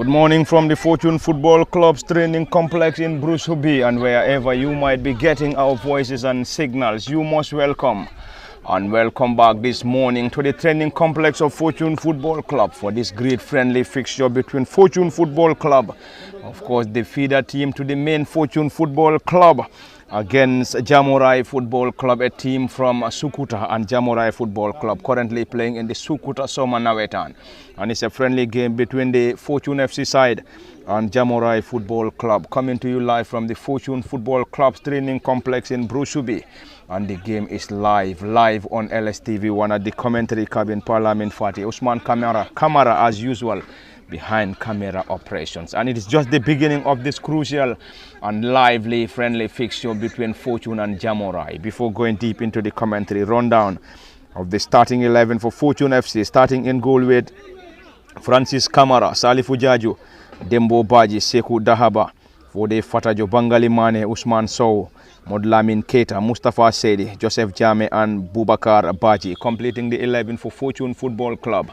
Good morning from the Fortune Football Club's training complex in Brusubi, and wherever you might be getting our voices and signals, you most welcome. And welcome back this morning to the training complex of Fortune Football Club for this great friendly fixture between Fortune Football Club, of course the feeder team to the main Fortune Football Club, against Jamorai Football Club, a team from Sukuta, and Jamorai Football Club currently playing in the Sukuta Soma Nawetan. And it's a friendly game between the Fortune FC side and Jamorai Football Club, coming to you live from the Fortune Football Club's training complex in Brusubi. And the game is live on LSTV1 at the commentary cabin, Parliament Fati. Usman Kamara as usual behind camera operations, and it is just the beginning of this crucial and lively friendly fixture between Fortune and Jamorai. Before going deep into the commentary, rundown of the starting 11 for Fortune FC, starting in goal with Francis Kamara, Salifu Jaju, Dembo Baji, Sekou Dahaba, Fode Fatajo, Bangali Mane, Usman Sow, Modlamin Keita, Mustafa Sedi, Joseph Jame and Bubakar Baji, completing the 11 for Fortune Football Club.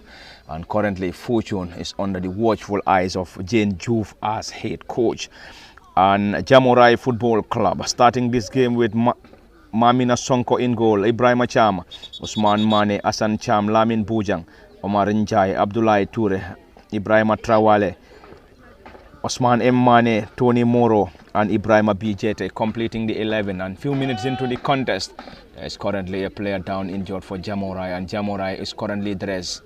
And currently Fortune is under the watchful eyes of Jane Juve as head coach. And Jamorai Football Club starting this game with Mamina Sonko in goal, Ibrahim Cham, Usman Mane, Asan Cham, Lamin Bujang, Omar Njai, Abdullah Toure, Ibrahim Trawale, Osman M. Mane, Tony Moro and Ibrahim Bijete completing the 11. And few minutes into the contest, there is currently a player down injured for Jamorai, and Jamorai is currently dressed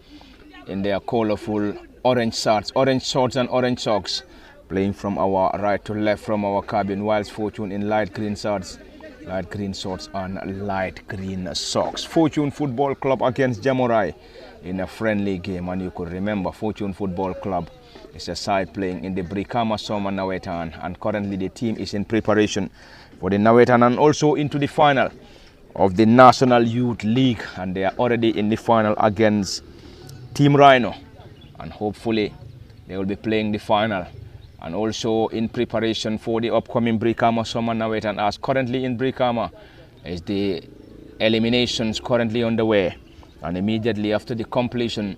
in their colorful orange shorts and orange socks, playing from our right to left from our cabin, whilst Fortune in light green shorts and light green socks. Fortune Football Club against Jamorai in a friendly game, and you could remember Fortune Football Club is a side playing in the Brikama Soma Nawetan, and currently the team is in preparation for the Nawetan and also into the final of the National Youth League, and they are already in the final against Team Rhino, and hopefully they will be playing the final and also in preparation for the upcoming Brikama Soma Nawetan, as currently in Brikama is the eliminations currently underway, and immediately after the completion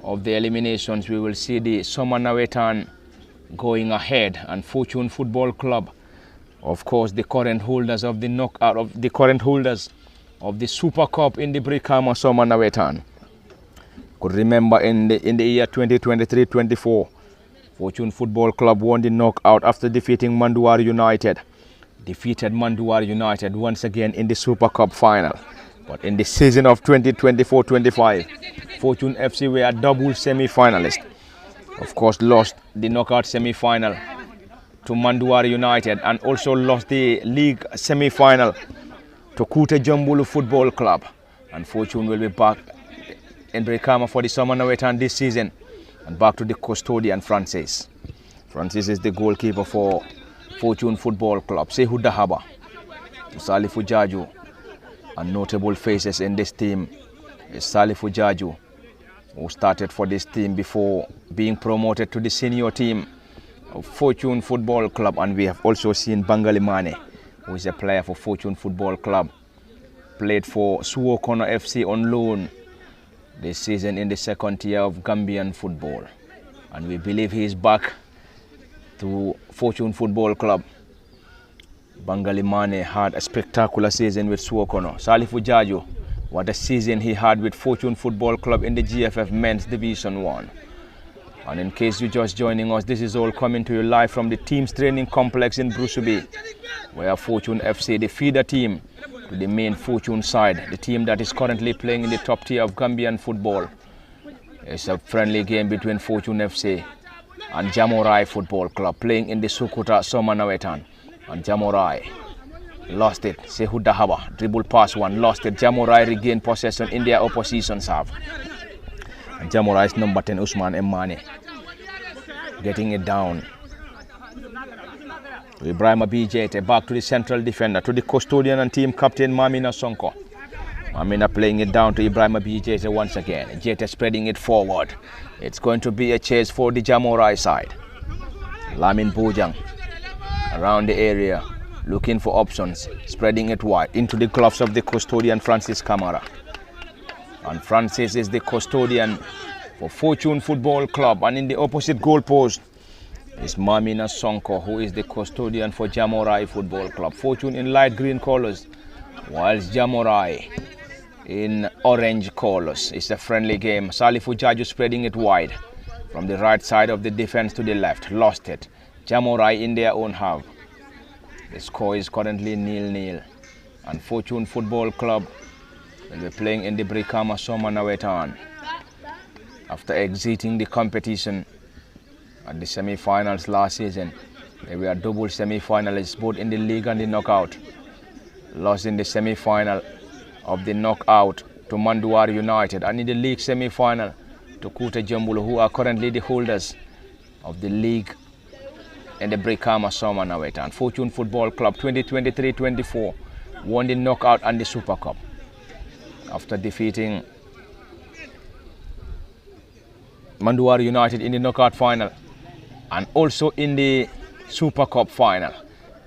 of the eliminations we will see the Soma Nawetan going ahead, and Fortune Football Club, of course the current holders of the knockout of the current holders of the Super Cup in the Brikama Soma Nawetan. Could remember in the year 2023-24, Fortune Football Club won the knockout after defeating Manduwari United. Defeated Manduwari United once again in the Super Cup final. But in the season of 2024-25, Fortune FC were a double semi-finalist. Of course, lost the knockout semi-final to Manduwari United, and also lost the league semi-final to Kute Jombulu Football Club. And Fortune will be back in Brikama for the Soma Nawetan this season, and back to the custodian Francis. Francis is the goalkeeper for Fortune Football Club. Sekou Dahaba, Salifu Jaju, and notable faces in this team is Salifu Jaju, who started for this team before being promoted to the senior team of Fortune Football Club. And we have also seen Bangali Mane, who is a player for Fortune Football Club, played for Suwokono FC on loan this season in the second tier of Gambian football, and we believe he is back to Fortune Football Club. Bangali Mane had a spectacular season with Suwokono. Salifu Jaju, what a season he had with Fortune Football Club in the GFF Men's Division 1. And in case you're just joining us, this is all coming to you live from the team's training complex in Brusubi, where Fortune FC, the feeder team to the main Fortune side, the team that is currently playing in the top tier of Gambian football. It's a friendly game between Fortune FC and Jamorai Football Club, playing in the Sukuta Soma Nawetan. And Jamorai lost it. Sekou Dahaba dribble pass one, lost it. Jamorai regained possession in their opposition's half. And Jamorai's number 10 Usman M. Mane getting it down to Ibrahim Bijete, back to the central defender, to the custodian and team captain Mamina Sonko. Mamina playing it down to Ibrahim Bijete once again. Jete spreading it forward. It's going to be a chase for the Jamorai side. Lamin Bujang around the area, looking for options, spreading it wide into the gloves of the custodian Francis Kamara. And Francis is the custodian for Fortune Football Club, and in the opposite goal post is Mamina Sonko, who is the custodian for Jamorai Football Club. Fortune in light green colors, whilst Jamorai in orange colors. It's a friendly game. Salifu Jaju spreading it wide from the right side of the defense to the left. Lost it. Jamorai in their own half. The score is currently 0-0. And Fortune Football Club will be playing in the Brikama Soma Nawetan after exiting the competition at the semi-finals last season. They were double semi-finalists both in the league and the knockout. Lost in the semi-final of the knockout to Manduar United, and in the league semi-final to Kute Jambulu, who are currently the holders of the league in the Brikama Soma Nawetan. Fortune Football Club 2023-24 won the knockout and the Super Cup after defeating Manduar United in the knockout final and also in the Super Cup final.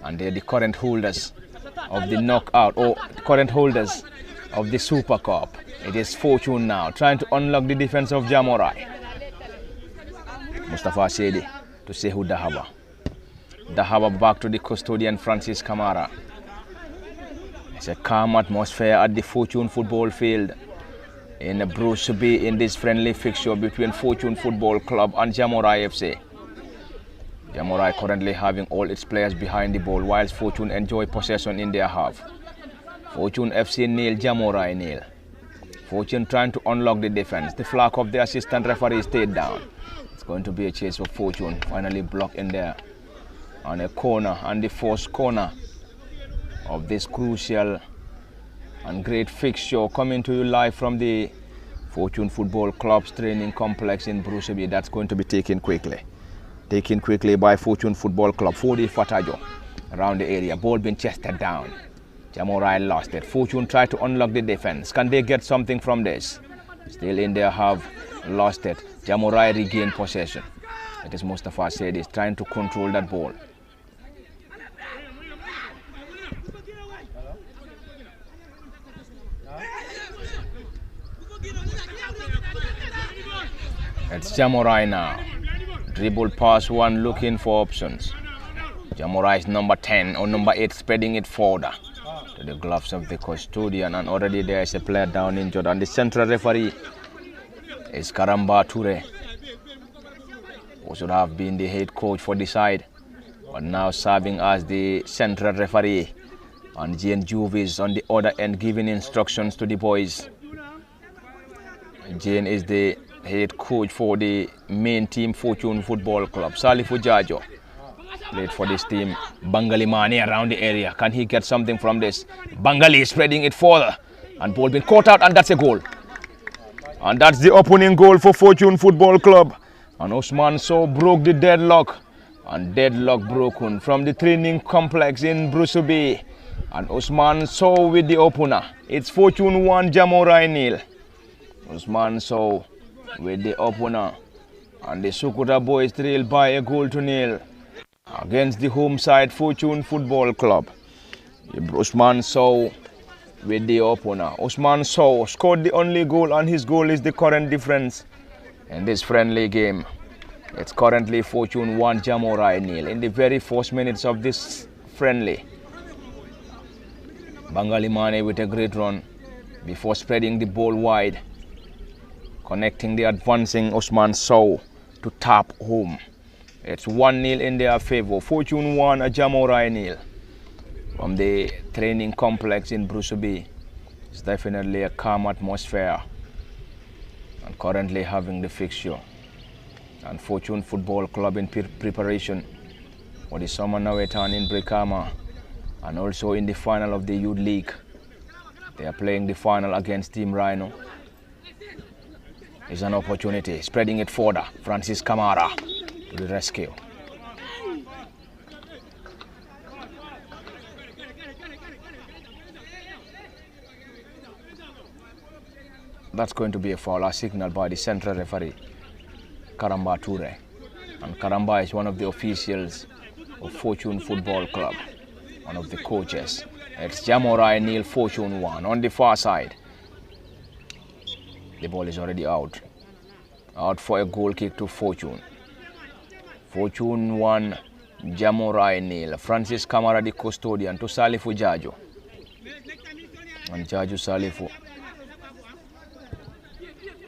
And they're the current holders of the knockout, or current holders of the Super Cup. It is Fortune now trying to unlock the defense of Jamorai. Mustafa Sedi to Sehu Dahaba. Dahaba back to the custodian Francis Kamara. It's a calm atmosphere at the Fortune football field in Bruce B in this friendly fixture between Fortune Football Club and Jamorai FC. Jamorai currently having all its players behind the ball, whilst Fortune enjoy possession in their half. Fortune FC 0, Jamorai 0. Fortune trying to unlock the defense. The flag of the assistant referee stayed down. It's going to be a chase for Fortune. Finally blocked in there on a corner, and the first corner of this crucial and great fixture coming to you live from the Fortune Football Club's training complex in Bruceby. That's going to be taken quickly. Taken quickly by Fortune Football Club. 4D Fatajo around the area. Ball being chested down. Jamorai lost it. Fortune tried to unlock the defense. Can they get something from this? Still in there, have lost it. Jamorai regained possession. It is Mustafa Said is trying to control that ball. It's Jamorai now. Dribble pass one, looking for options. Jamorai is number 10 or number 8, spreading it further to the gloves of the custodian, and already there is a player down injured, and the central referee is Karamba Toure, who should have been the head coach for the side, but now serving as the central referee, and Jane Juve on the other end giving instructions to the boys. Jane is the head coach for the main team, Fortune Football Club. Salifu Jajo played for this team. Bangali Mane around the area. Can he get something from this? Bangali is spreading it further, and ball been caught out, and that's a goal. And that's the opening goal for Fortune Football Club. And Osman So broke the deadlock, and deadlock broken from the training complex in Bruceby. And Osman So with the opener. It's Fortune 1, Jamorai 0. Osman So with the opener, and the Sukuta boys trail by a goal to 0 against the home side Fortune Football Club. Osman So with the opener. Osman So scored the only goal, and his goal is the current difference in this friendly game. It's currently Fortune 1, Jamorai 0 in the very first minutes of this friendly. Bangali Mane with a great run before spreading the ball wide, connecting the advancing Osman So to tap home. It's 1-0 in their favor. Fortune 1, Jamorai 0 from the training complex in Bruceby. It's definitely a calm atmosphere, and currently having the fixture. And Fortune Football Club in preparation for the Summer Nawetan in Brikama, and also in the final of the Youth League. They are playing the final against Team Rhino. Is an opportunity, spreading it further. Francis Kamara to the rescue. That's going to be a foul, as signaled by the central referee, Karamba Toure. And Karamba is one of the officials of Fortune Football Club, one of the coaches. It's Jamorai 0, Fortune 1 on the far side. The ball is already out. Out for a goal kick to Fortune. Fortune 1, Jamorai nil. Francis Kamara, the custodian, to Salifu Jaju. And Jaju Salifu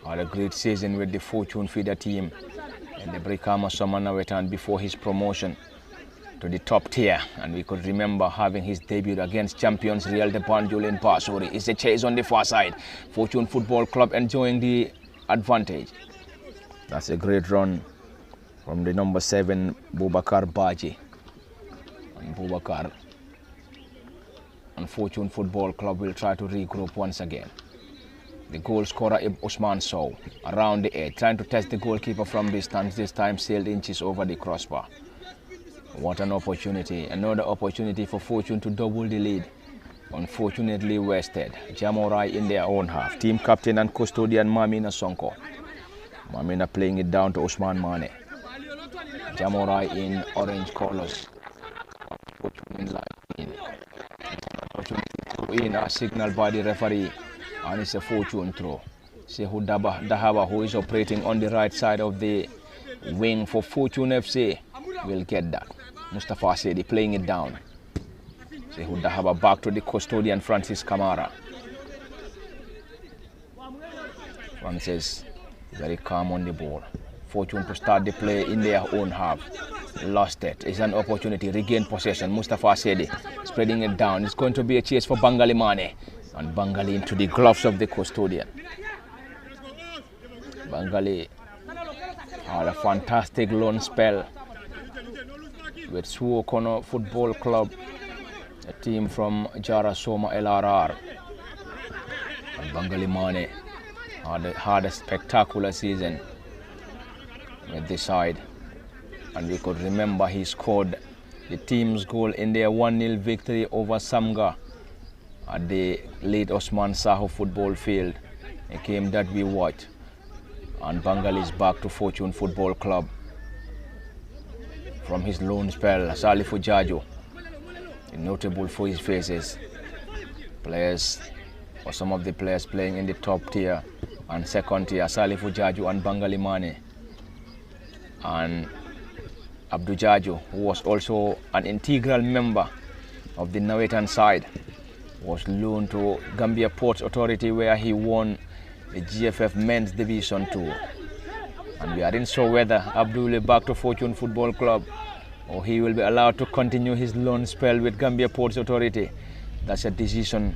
had a great season with the Fortune feeder team in the Brikama Summer Nawetan before his promotion to the top tier, and we could remember having his debut against champions Real de Banjul in Pasori. It's a chase on the far side. Fortune Football Club enjoying the advantage. That's a great run from the number 7 Bubakar Baji. And Bubakar and Fortune Football Club will try to regroup once again. The goal scorer Usman Sow around the edge, trying to test the goalkeeper from distance, this time sailed inches over the crossbar. What an opportunity, another opportunity for Fortune to double the lead. Unfortunately wasted. Jamorai in their own half. Team captain and custodian Mamina Sonko. Mamina playing it down to Usman Mane. Jamorai in orange colors. Fortune in light green. Opportunity to in a signal by the referee, and it's a Fortune throw. Sehu Dahaba, who is operating on the right side of the wing for Fortune FC, will get that. Mustafa Sedi playing it down. Sehu Dahaba back to the custodian Francis Kamara. Francis very calm on the ball. Fortune to start the play in their own half. Lost it. It's an opportunity. Regain possession. Mustafa Sedi spreading it down. It's going to be a chase for Bangali Mane. And Bangali into the gloves of the custodian. Bangali had a fantastic loan spell with Suokono Football Club, a team from Jara Soma LRR. And Bangali Mane had a spectacular season with this side. And we could remember he scored the team's goal in their 1-0 victory over Samga at the late Osman Saho football field, a game that we watched. And Bangali is back to Fortune Football Club from his loan spell. Salifu Jaju, notable for his faces. Players, or some of the players playing in the top tier and second tier, Salifu Jaju and Bangali Mane. And Abdu Jaju, who was also an integral member of the Nawetan side, was loaned to Gambia Ports Authority, where he won the GFF Men's Division 2. And we aren't sure whether Abdul will be back to Fortune Football Club or he will be allowed to continue his loan spell with Gambia Ports Authority. That's a decision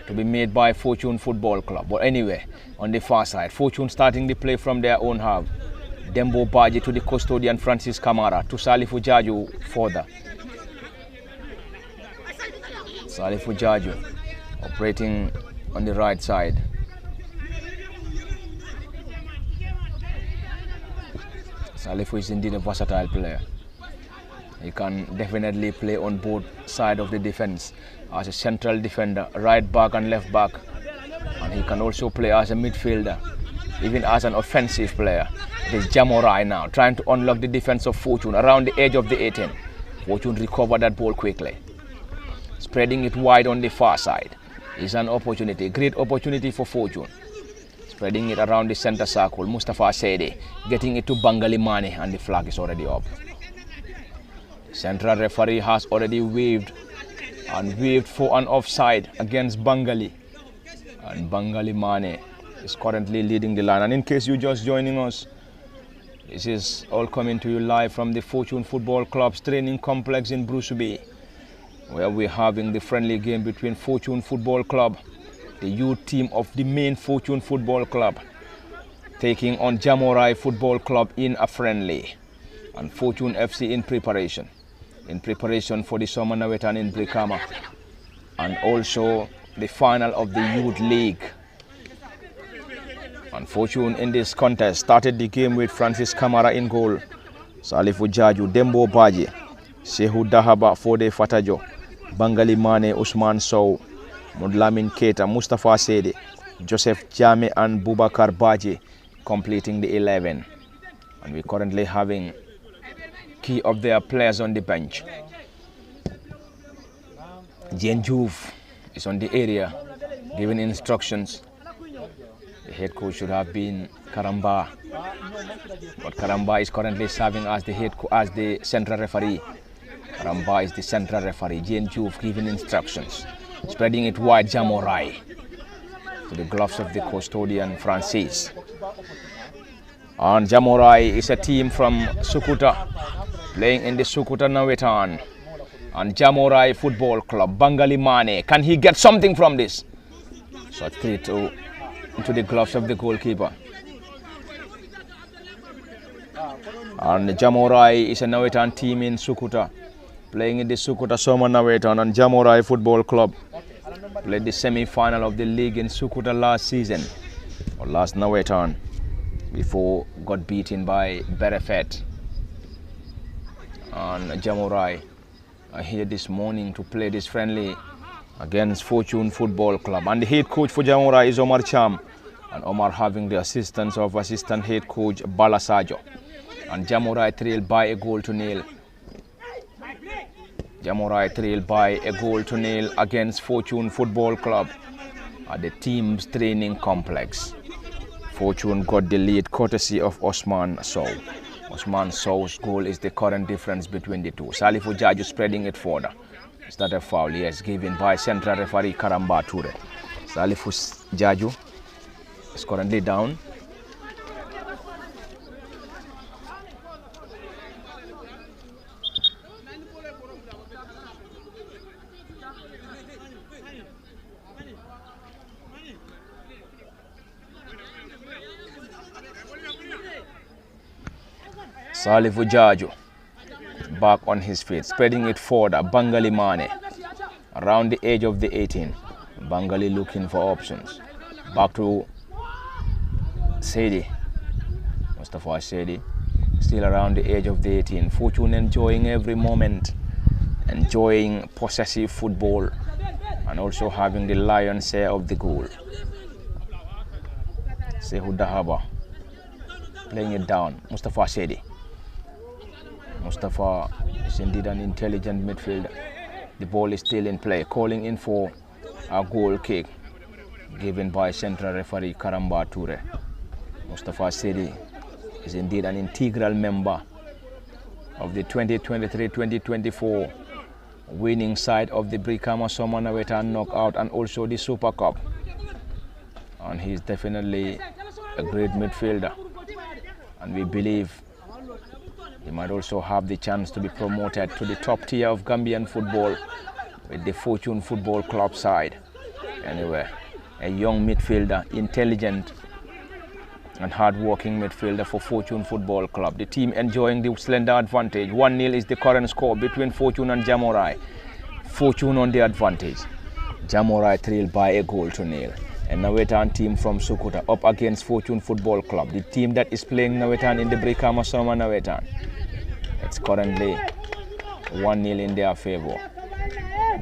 to be made by Fortune Football Club. But anyway, on the far side, Fortune starting the play from their own half. Dembo Baji to the custodian Francis Kamara, to Salifu Jaju further. Salifu Jaju operating on the right side. Salifu is indeed a versatile player. He can definitely play on both sides of the defense as a central defender, right back and left back. And he can also play as a midfielder, even as an offensive player. It is Jamorai now trying to unlock the defense of Fortune around the edge of the 18. Fortune recovered that ball quickly. Spreading it wide on the far side is an opportunity, great opportunity for Fortune. Spreading it around the center circle, Mustafa Sede getting it to Bangali Mane, and the flag is already up. Central referee has already waved for an offside against Bangali. And Bangali Mane is currently leading the line. And in case you're just joining us, this is all coming to you live from the Fortune Football Club's training complex in Brusubi, where we're having the friendly game between Fortune Football Club, the youth team of the main Fortune Football Club, taking on Jamorai Football Club in a friendly, and Fortune FC in preparation for the Summer Nawetan in Brikama, and also the final of the Youth League. And Fortune in this contest started the game with Francis Kamara in goal, Salifu Jaju, Dembo Baji, Sehu Dahaba, Fode Fatajo, Bangali Mane, Usman Sow, Mudlamin Keita, Mustafa Sede, Joseph Jame and Bubakar Baji completing the 11. And we're currently having key of their players on the bench. Jen Juve is on the area giving instructions. The head coach should have been Karamba, but Karamba is currently serving as the central referee. Karamba is the central referee. Jane Juve giving instructions, spreading it wide. Jamorai to the gloves of the custodian Francis. And Jamorai is a team from Sukuta, playing in the Sukuta Nawetan. And Jamorai Football Club, Bangali Mane. Can he get something from this? So 3-2 into the gloves of the goalkeeper. And Jamorai is a Nawetan team in Sukuta, playing in the Sukuta Soma Nawetan. And Jamorai Football Club played the semi-final of the league in Sukuta last season, or last Nawetan, before got beaten by Berefet. And Jamorai are here this morning to play this friendly against Fortune Football Club. And the head coach for Jamorai is Omar Cham, and Omar having the assistance of assistant head coach Balasajo. And Jamorai trailed by a goal to nil. Jamorai trailed by a goal to nil against Fortune Football Club at the team's training complex. Fortune got the lead courtesy of Osman Sow. Osman Sow's goal is the current difference between the two. Salifu Jaju spreading it further. Is that a foul? Yes, given by central referee Karamba Ture. Salifu Jaju is currently down. Salifu Jaju back on his feet, spreading it further. Bangali Mane around the edge of the 18. Bangali looking for options. Back to Sedi. Mustafa Sedi still around the edge of the 18. Fortune enjoying every moment, enjoying possessive football, and also having the lion's share of the goal. Sehu Dahaba playing it down. Mustafa Sedi. Mustafa is indeed an intelligent midfielder. The ball is still in play, calling in for a goal kick given by central referee Karamba Ture. Mustafa Sedi is indeed an integral member of the 2023-2024 winning side of the Brikama Somanaweta knockout and also the Super Cup. And he is definitely a great midfielder, and we believe he might also have the chance to be promoted to the top tier of Gambian football with the Fortune Football Club side. Anyway, a young midfielder, intelligent and hard-working midfielder for Fortune Football Club. The team enjoying the slender advantage. 1-0 is the current score between Fortune and Jamorai. Fortune on the advantage. Jamorai trailed by a goal to nil. And Nawetan team from Sukuta up against Fortune Football Club, the team that is playing Nawetan in the Brikama Soma Nawetan. It's currently 1-0 in their favor.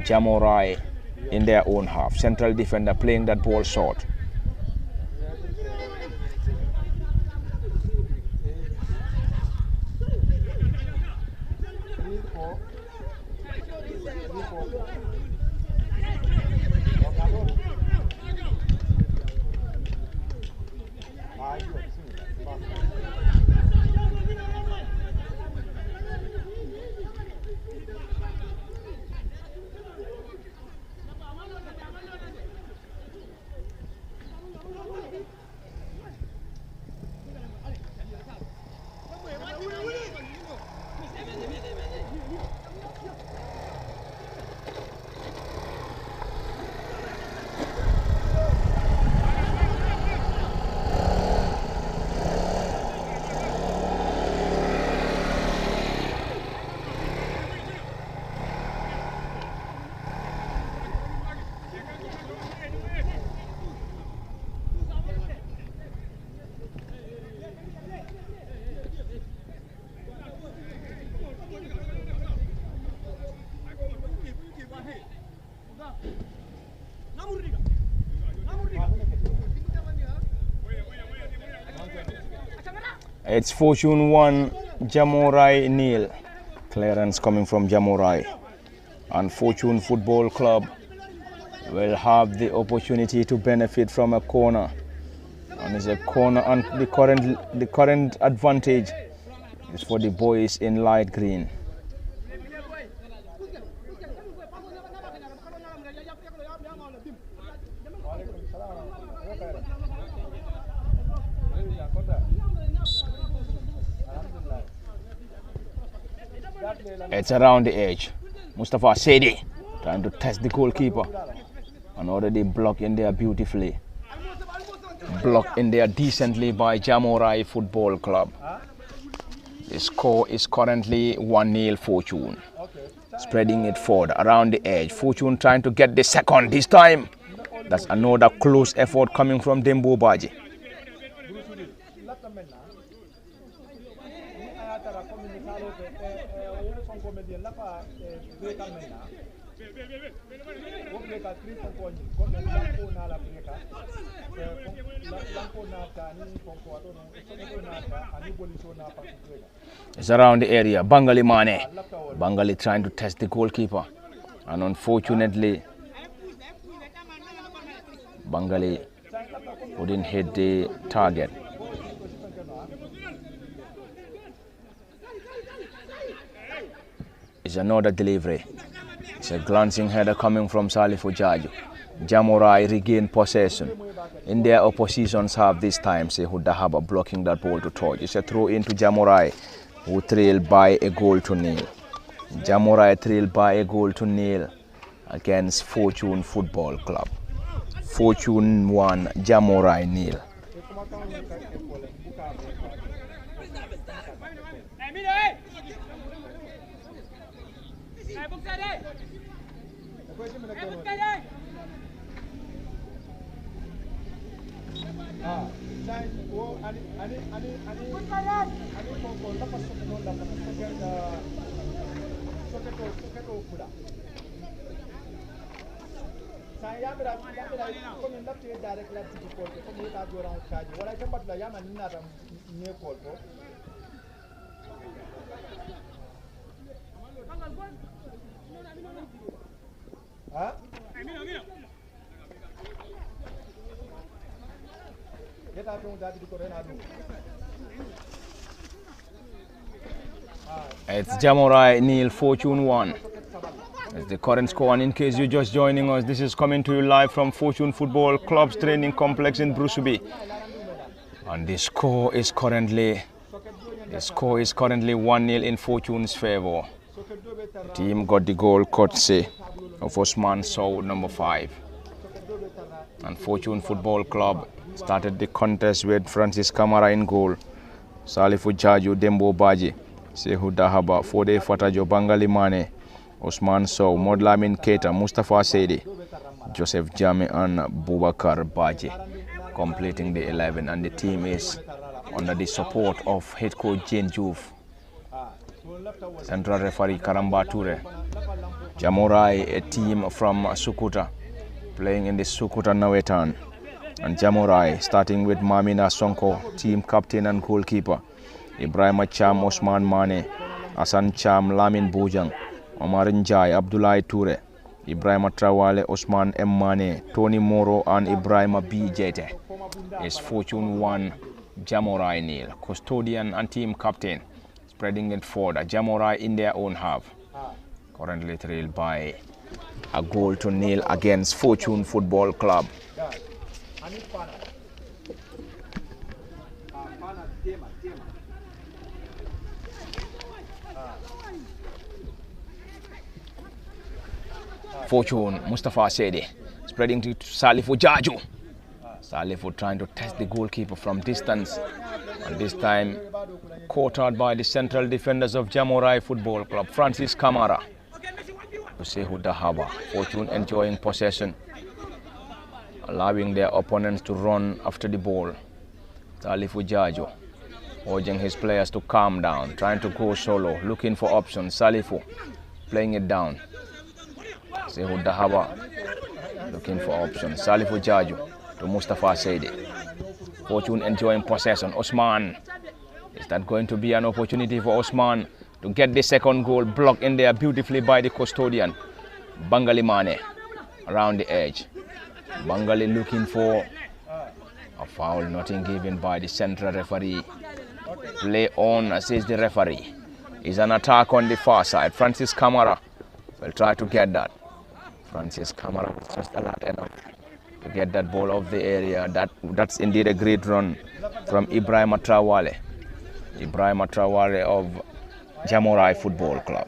Jamorai in their own half. Central defender playing that ball short. It's Fortune 1, Jamorai nil. Clearance coming from Jamorai. And Fortune Football Club will have the opportunity to benefit from a corner. And it's a corner, and the current advantage is for the boys in light green. It's around the edge. Mustafa Sedi trying to test the goalkeeper, and already blocked in there beautifully. Blocked in there decently by Jamorai Football Club. The score is currently 1-0 Fortune. Spreading it forward around the edge. Fortune trying to get the second this time. That's another close effort coming from Dembo Baji. It's around the area. Bangali Mane. Bangali trying to test the goalkeeper, and unfortunately Bangali wouldn't hit the target. It's another delivery. It's a glancing header coming from Salifu Jaju. Jamorai regain possession. In their opposition's half this time, Sehu Dahaba blocking that ball to touch. It's a throw into Jamorai, who trailed by a goal to nil. Jamorai trailed by a goal to nil against Fortune Football Club. Fortune 1, Jamorai nil. It's Jamorai nil, Fortune 1. It's the current score, and in case you're just joining us, this is coming to you live from Fortune Football Club's training complex in Brusubi. And the score is currently 1-0 in Fortune's favor. The team got the goal courtesy of Osman Sow, number 5. And Fortune Football Club started the contest with Francis Kamara in goal, Salifu Jaju, Dembo Baji, Sehu Dahaba, Fode Fatajo, Bangali Mane, Osman Sow, Modlamin Keita, Mustafa Sedi, Joseph Jame and Bubakar Baji completing the 11, and the team is under the support of head coach Jane Juve, central referee Karamba Toure. Jamorai, a team from Sukuta, playing in the Sukuta Nawetan, and Jamorai starting with Mamina Sonko, team captain and goalkeeper, Ibrahima Cham, Osman Mane, Hassan Cham, Lamin Bujang, Omar Njai, Abdullah Toure, Ibrahima Trawale, Osman M. Mane, Tony Moro and Ibrahima B. Jete. Is Fortune 1, Jamorai nil. Custodian and team captain spreading it forward. Jamorai in their own half. Currently trailed by a goal to nil against Fortune Football Club. Fortune, Mustafa Sedi, spreading to Salifu Jaju. Salifu trying to test the goalkeeper from distance, and this time caught out by the central defenders of Jamorai Football Club, Francis Kamara. To Sehu Dahaba, Fortune enjoying possession, allowing their opponents to run after the ball. Salifu Jaju urging his players to calm down, trying to go solo, looking for options. Salifu playing it down. Sehu Dahaba looking for options. Salifu Jaju to Mustafa Sedi. Fortune enjoying possession. Osman. Is that going to be an opportunity for Osman to get the second goal? Blocked in there beautifully by the custodian, Bangali Mane, around the edge. Bangali looking for a foul, nothing given by the central referee. Play on, says the referee. Is an attack on the far side. Francis Camara will try to get that. Francis Camara was just alert enough to get that ball off the area. That's indeed a great run from Ibrahim Traore. Ibrahim Traore of Jamorai Football Club.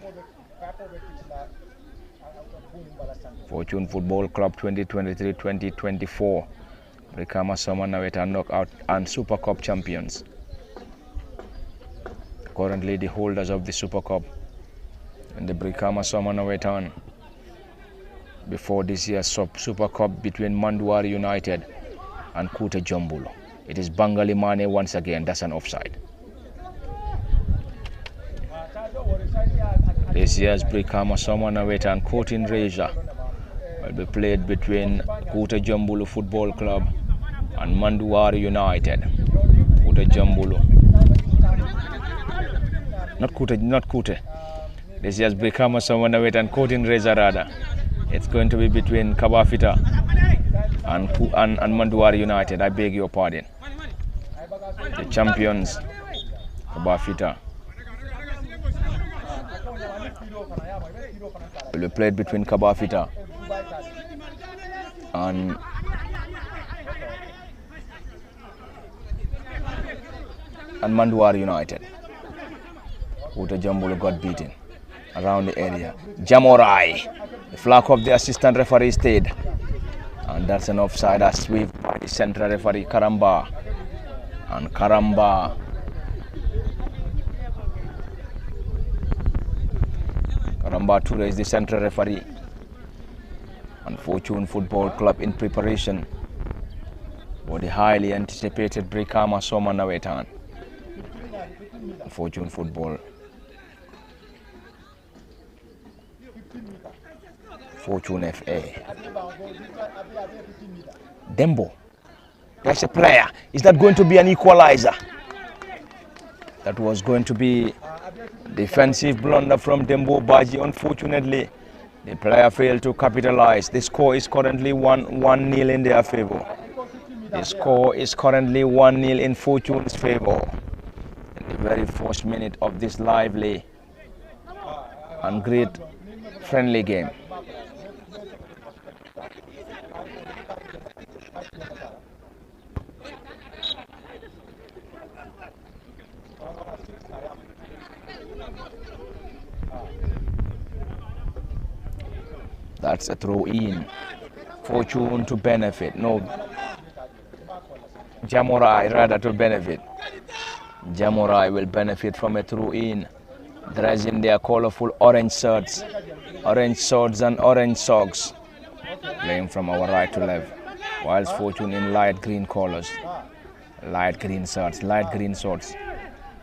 Fortune Football Club 2023-2024. Brikama Somanaweta knockout and Super Cup champions. Currently the holders of the Super Cup and the Brikama Somanaweta before this year's Super Cup between Manduari United and Kute Jombulo. It is Bangali Mane once again. That's an offside. This year's Brikama Somanaweta and Kotin Reja will be played between Kute Jombulo Football Club and Manduari United. Kute Jombulo. Not Kute. This year's Brikama Somanaweta and Kotin Reja rather. It's going to be between Kabafita and Manduari United. I beg your pardon. The champions, Kabafita, will be played between Kabafita and Manduari United. Kute Jombulo got beaten around the area. Jamorai, the flag of the assistant referee stayed, and that's an offside as sweep by the central referee Karamba. And Karamba Toure is the central referee. And Fortune Football Club in preparation for the highly anticipated Brikama Somanaweta. Fortune Football. Fortune FA. Dembo. That's a player. Is that going to be an equalizer? That was going to be defensive blunder from Dembo Baji. Unfortunately, the player failed to capitalize. The score is currently 1-0 in their favor. The score is currently 1-0 in Fortune's favor. In the very first minute of this lively and great friendly game. That's a throw in. Fortune to benefit. No. Jamorai rather to benefit. Jamorai will benefit from a throw in. Dressed in their colorful orange shirts. Orange shorts and orange socks. Playing from our right to left. Whilst Fortune in light green colors. Light green shirts, light green shorts,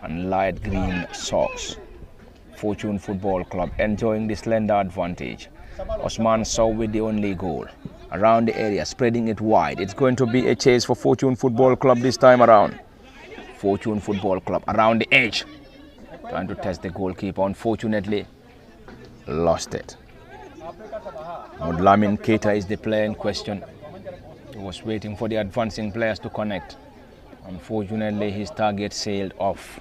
and light green socks. Fortune Football Club enjoying the slender advantage. Osman Sow with the only goal. Around the area, spreading it wide. It's going to be a chase for Fortune Football Club this time around. Fortune Football Club around the edge. Trying to test the goalkeeper. Unfortunately, lost it. Lamin Keita is the player in question. He was waiting for the advancing players to connect. Unfortunately, his target sailed off.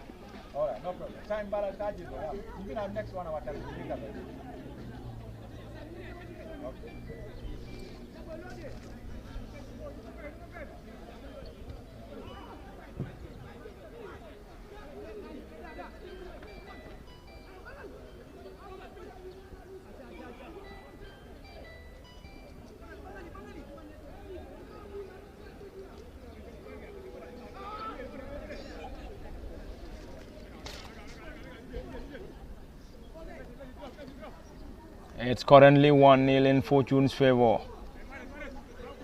It's currently 1-0 in Fortune's favor.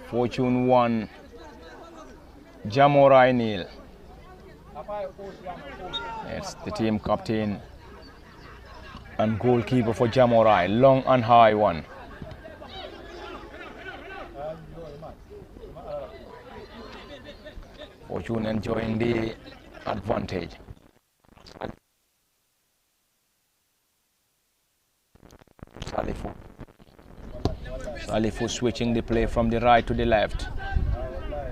Fortune 1, Jamorai 0. It's the team captain and goalkeeper for Jamorai. Long and high one. Fortune enjoying the advantage. Salifu switching the play from the right to the left.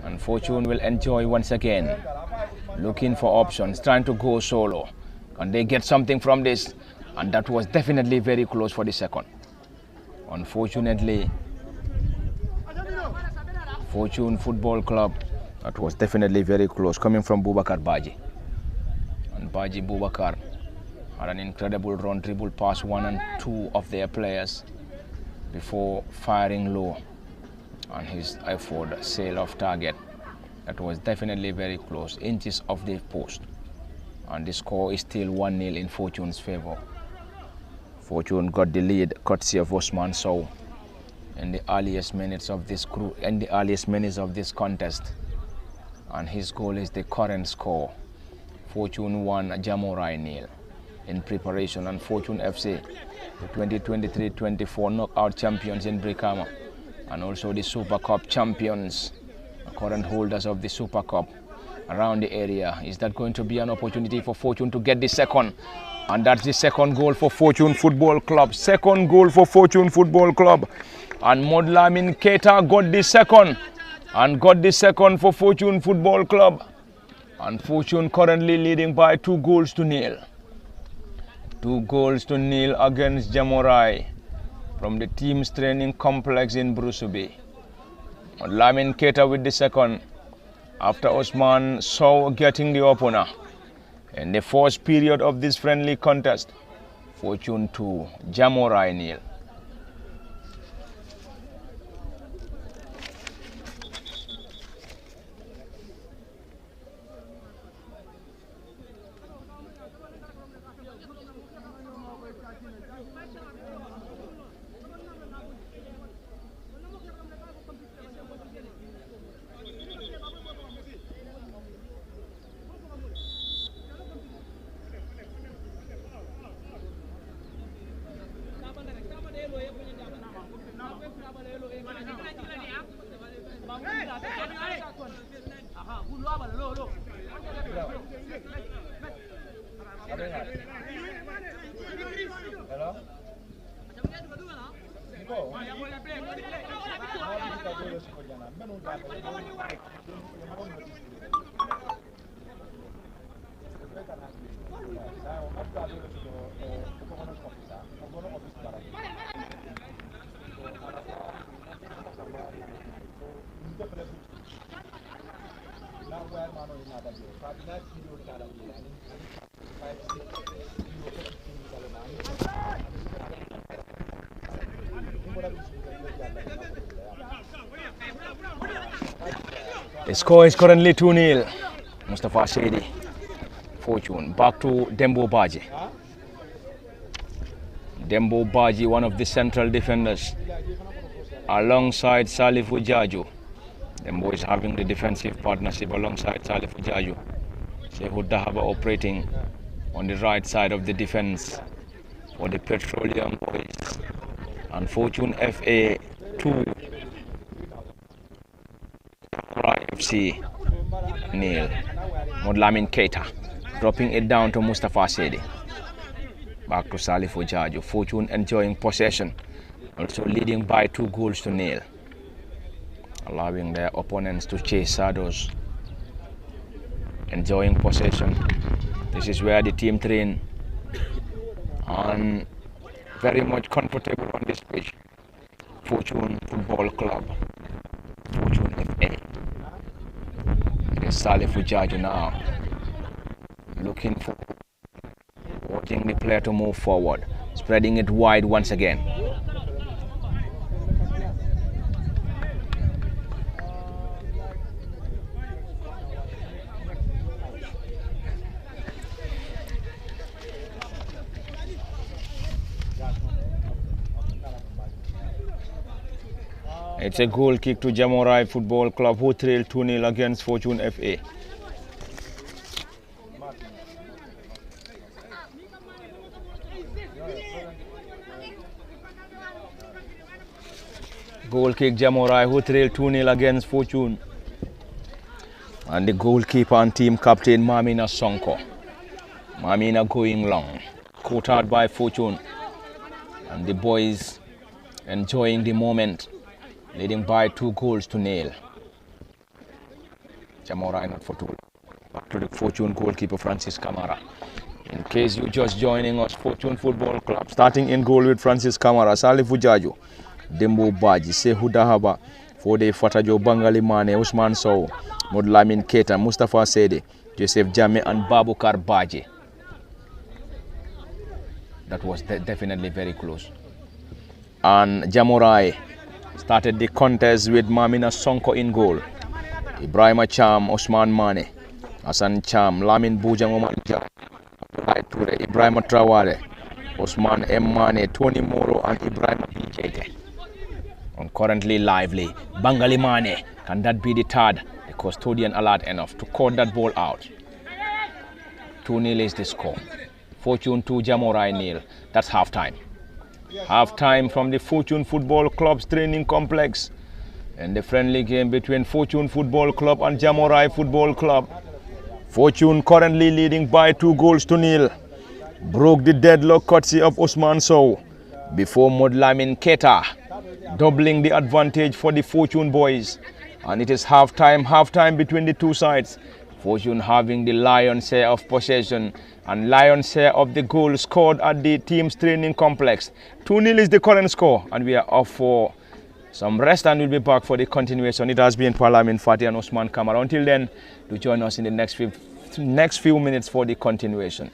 And And Fortune will enjoy once again. Looking for options, trying to go solo. Can they get something from this? And that was definitely very close for the second. Unfortunately, Fortune Football Club, that was definitely very close, coming from Boubacar Baji. And Baji Boubacar had an incredible run, dribble past 1 and 2 of their players before firing low on his effort, sail off target. That was definitely very close, inches off the post. And the score is still 1-0 in Fortune's favor. Fortune got the lead courtesy of Osman Sow in the earliest minutes of this contest. And his goal is the current score. Fortune 1, Jamorai 0 in preparation. And Fortune FC, the 2023-24 knockout champions in Brikama, and also the Super Cup champions, current holders of the Super Cup around the area. Is that going to be an opportunity for Fortune to get the second? And that's the second goal for Fortune Football Club. Second goal for Fortune Football Club. And Modlamin Keita got the second. And got the second for Fortune Football Club. And Fortune currently leading by 2-0. 2-0 against Jamorai from the team's training complex in Brusubi. Lamin Keita with the second after Osman Sow getting the opener. In the first period of this friendly contest, Fortune 2, Jamorai 0. The score is currently 2-0. Mustafa Shady, Fortune. Back to Dembo Baji. Dembo Baji, one of the central defenders, alongside Salifu Jaju. Dembo is having the defensive partnership alongside Salifu Jaju. Shehu Dahaba operating on the right side of the defense for the Petroleum Boys. And Fortune FA 2, FC 0. Modlamin Keita dropping it down to Mustafa Sedi. Back to Salifu Jaju. Fortune enjoying possession, also leading by 2-0, allowing their opponents to chase shadows. Enjoying possession. This is where the team train, and very much comfortable on this pitch. Fortune Football Club, Fortune FA. It is Salifu Jaju now, looking for, watching the player to move forward, spreading it wide once again. It's a goal kick to Jamorai Football Club, who trail 2-0 against Fortune FA. Goal kick Jamorai, who trail 2-0 against Fortune. And the goalkeeper and team captain Mamina Sonko. Mamina going long, caught out by Fortune. And the boys enjoying the moment, leading by 2-0. Jamorai not for two. Back to the Fortune goalkeeper Francis Camara. In case you just joining us, Fortune Football Club starting in goal with Francis Camara, Salif Ujaju, Dembo Baji, Sehu Dahaba, Fode Fatajo, Bangali Mane, Usman Sow, Modlamin Keita, Mustafa Sede, Joseph Jame and Babukar Baji. That was definitely very close. And Jamorai started the contest with Mamina Sonko in goal. Ibrahima Cham, Osman Mane, Hassan Cham, Lamin Bujang Oman Jam, Ibrahima Traore, Osman M. Mane, Tony Moro and Ibrahima Bijete. And currently lively, Bangali Mane, can that be the third? The custodian alert enough to cut that ball out. 2-0 is the score. Fortune 2, Jamorai 0. That's half time. Half time from the Fortune Football Club's training complex. And the friendly game between Fortune Football Club and Jamorai Football Club. Fortune currently leading by 2-0. Broke the deadlock courtesy of Osman Sow before Modlamin Keita, doubling the advantage for the Fortune boys. And it is half time between the two sides. Fortune having the lion's share of possession and lion's share of the goal scored at the team's training complex. 2-0 is the current score, and we are off for some rest and we'll be back for the continuation. It has been Parliament Fatih and Osman Kamara. Until then, do join us in the next few minutes for the continuation.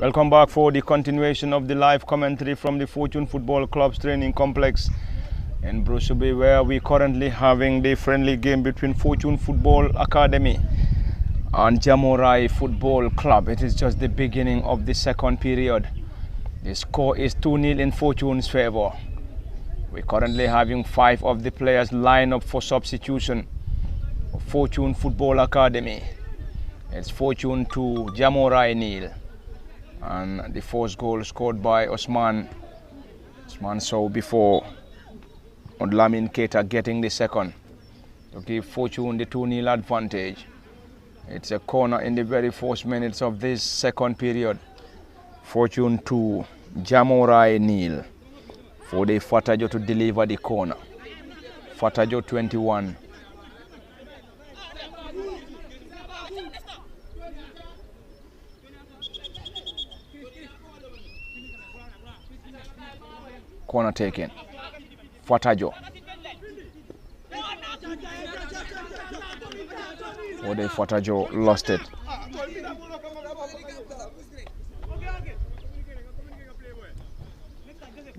Welcome back for the continuation of the live commentary from the Fortune Football Club's training complex in Brusubi, where we currently having the friendly game between Fortune Football Academy and Jamorai Football Club. It is just the beginning of the second period. The score is 2-0 in Fortune's favor. We're currently having 5 of the players line up for substitution for Fortune Football Academy. It's Fortune 2, Jamorai 0. And the first goal scored by Osman Sow before Odlamin Keita getting the second to give Fortune the 2-0 advantage. It's a corner in the very first minutes of this second period. Fortune 2, Jamorai 0. For the Fatajo to deliver the corner. Fatajo 21. Corner taken. Fatajo. For the Fatajo lost it.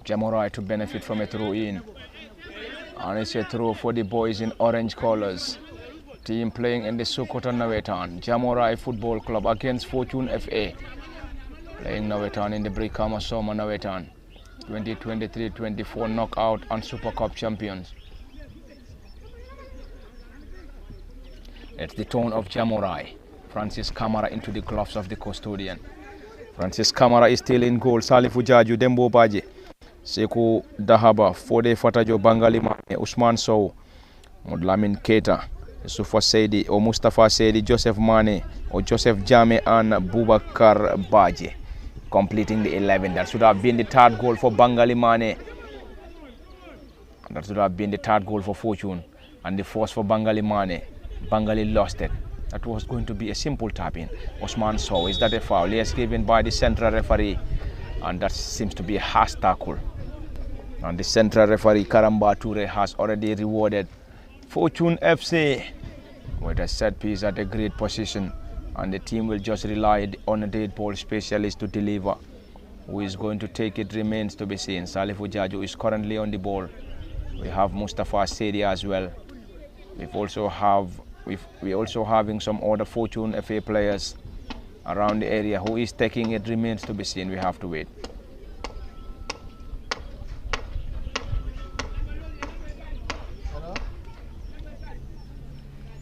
Jamorai to benefit from a throw in. And it's a throw for the boys in orange colors. Team playing in the Sokoto Nawetan. Jamorai Football Club against Fortune FA. Playing Nawetan in the Brikama Soma Nawetan. 2023-24 knockout and Super Cup champions. It's the turn of Jamorai. Francis Kamara into the gloves of the custodian. Francis Kamara is still in goal. Salifu Jaju, Dembo Baji. Sekou Dahaba, Fode Fatajo, Bangali Mane, Usman Sow, Modlamin Keita, Yusufa Seidi, or Mustafa Seidi, Joseph Mane, or Joseph Jame and Bubakar Baji, completing the 11. That should have been the third goal for Bangali Mane. That should have been the third goal for Fortune, and the fourth for Bangali Mane. Bangali lost it. That was going to be a simple tap-in. Usman Sow, is that a foul? Yes, given by the central referee, and that seems to be a harsh tackle. And the central referee Karamba Toure has already rewarded Fortune FC with a set piece at a great position, and the team will just rely on a dead ball specialist to deliver. Who is going to take it remains to be seen. Salifu Jaju is currently on the ball. We have Mustafa Sedi as well. We're also having some other Fortune FA players around the area. Who is taking it remains to be seen. We have to wait.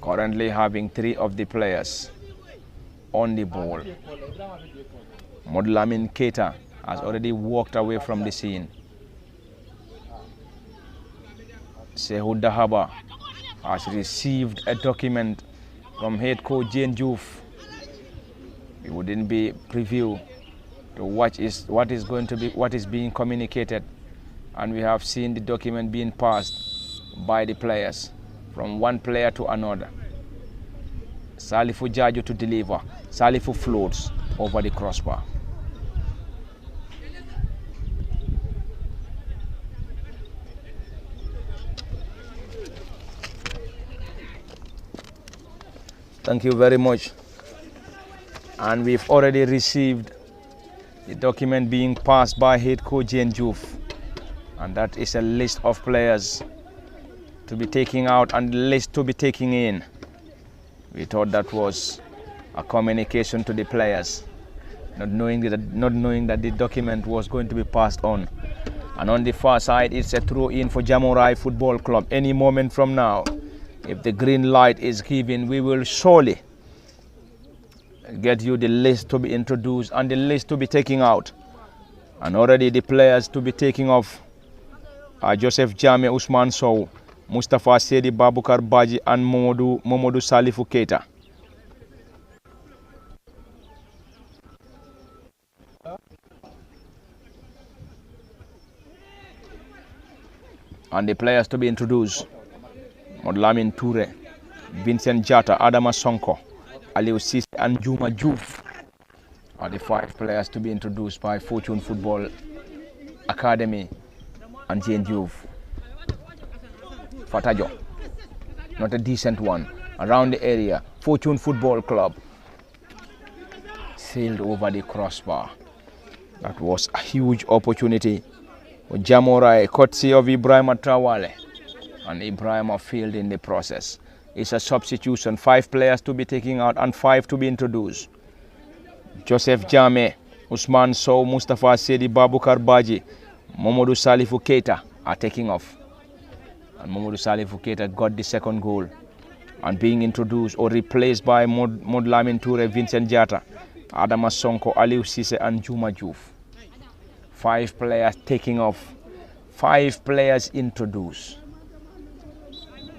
Currently having 3 of the players on the ball. Modlamin Keita has already walked away from the scene. Sekou Dahaba has received a document from head coach Jane Juf. It wouldn't be preview to what is being communicated, and we have seen the document being passed by the players from one player to another. Salifu Jaju to deliver. Salifu floats over the crossbar. Thank you very much. And we've already received the document being passed by head coach Jane Juf, and that is a list of players to be taking out and the list to be taking in. We thought that was a communication to the players, not knowing that the document was going to be passed on. And on the far side, it's a throw in for Jamorai Football Club. Any moment from now, if the green light is given, we will surely get you the list to be introduced and the list to be taking out. And already the players to be taking off are Joseph Jame, Usman Sow, Mustafa Sedi, Babukar Baji, and Momodu Salifu Keita. And the players to be introduced: Modlamin Toure, Vincent Jata, Adama Sonko, Aliou Cisse, and Juma Juf are the 5 players to be introduced by Fortune Football Academy and Jane Juf. Fatajo, not a decent one. Around the area, Fortune Football Club sailed over the crossbar. That was a huge opportunity for Jamorai, courtesy of Ibrahim Traore, and Ibrahim failed in the process. It's a substitution, 5 players to be taken out and 5 to be introduced. Joseph Jame, Usman Sow, Mustafa Sedi, Babukar Baji, Mamadou Salifou Keita are taking off. And Mamadou Salifou Keita got the second goal and being introduced or replaced by Modlamin Toure, Vincent Diatta, Adama Sonko, Aliou Cisse and Juma Diouf. 5 players taking off, 5 players introduced.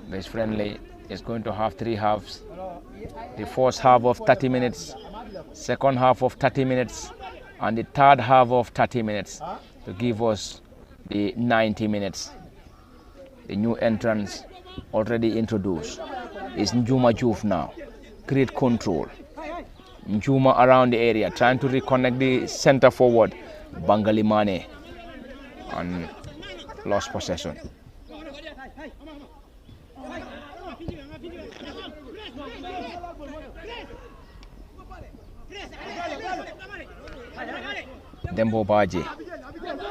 This friendly is going to have 3 halves. The first half of 30 minutes, second half of 30 minutes, and the third half of 30 minutes to give us the 90 minutes. The new entrants already introduced is Njuma Diouf now. Great control. Njuma around the area, trying to reconnect the center forward, Bangali Mane, and lost possession. Dembo Baji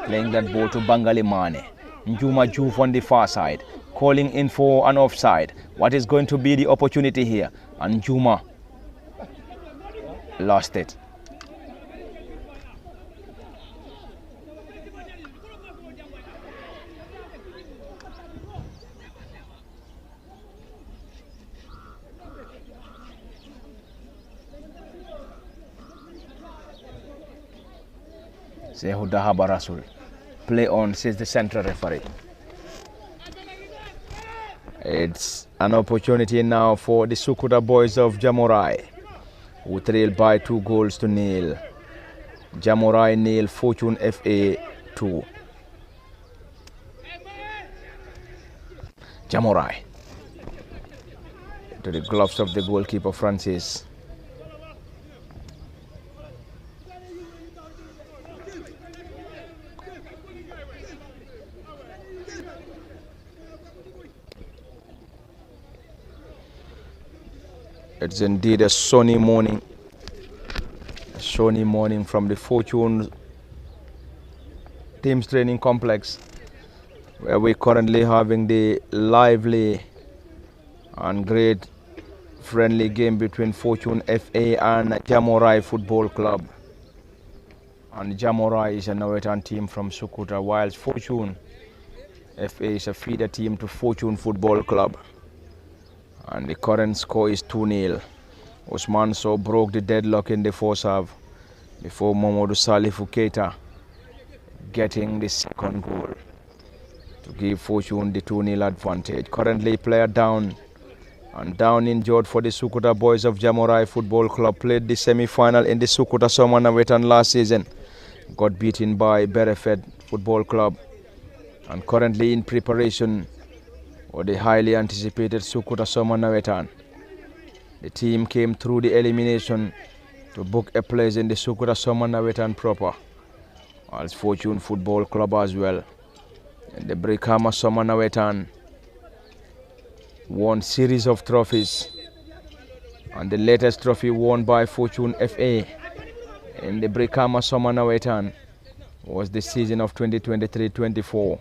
playing that ball to Bangali Mane. Njuma Diouf on the far side, calling in for an offside. What is going to be the opportunity here? And Njuma lost it. Sehu Dahaba Rasul. Play on, says the central referee. It's an opportunity now for the Sukuta boys of Jamorai, who trail by 2-0. Jamorai nil, Fortune FA 2. Jamorai to the gloves of the goalkeeper Francis. It's indeed a sunny morning. A sunny morning from the Fortune Teams Training Complex, where we're currently having the lively and great friendly game between Fortune FA and Jamorai Football Club. And Jamorai is a Norwegian team from Sukuta, whilst Fortune FA is a feeder team to Fortune Football Club. And the current score is 2-0. Usman Sow broke the deadlock in the first half before Mamadou Salifou Keita getting the second goal to give Fortune the 2-0 advantage. Currently player down and down injured for the Sukuta boys of Jamorai Football Club. Played the semi-final in the Sukuta Summer Nawetan last season. Got beaten by Berefed Football Club and currently in preparation or the highly anticipated Sukuta Summer Nawetan. The team came through the elimination to book a place in the Sukuta Summer Nawetan proper, as Fortune Football Club as well. And the Brikama Summer Nawetan won series of trophies, and the latest trophy won by Fortune FA in the Brikama Summer Nawetan was the season of 2023-24.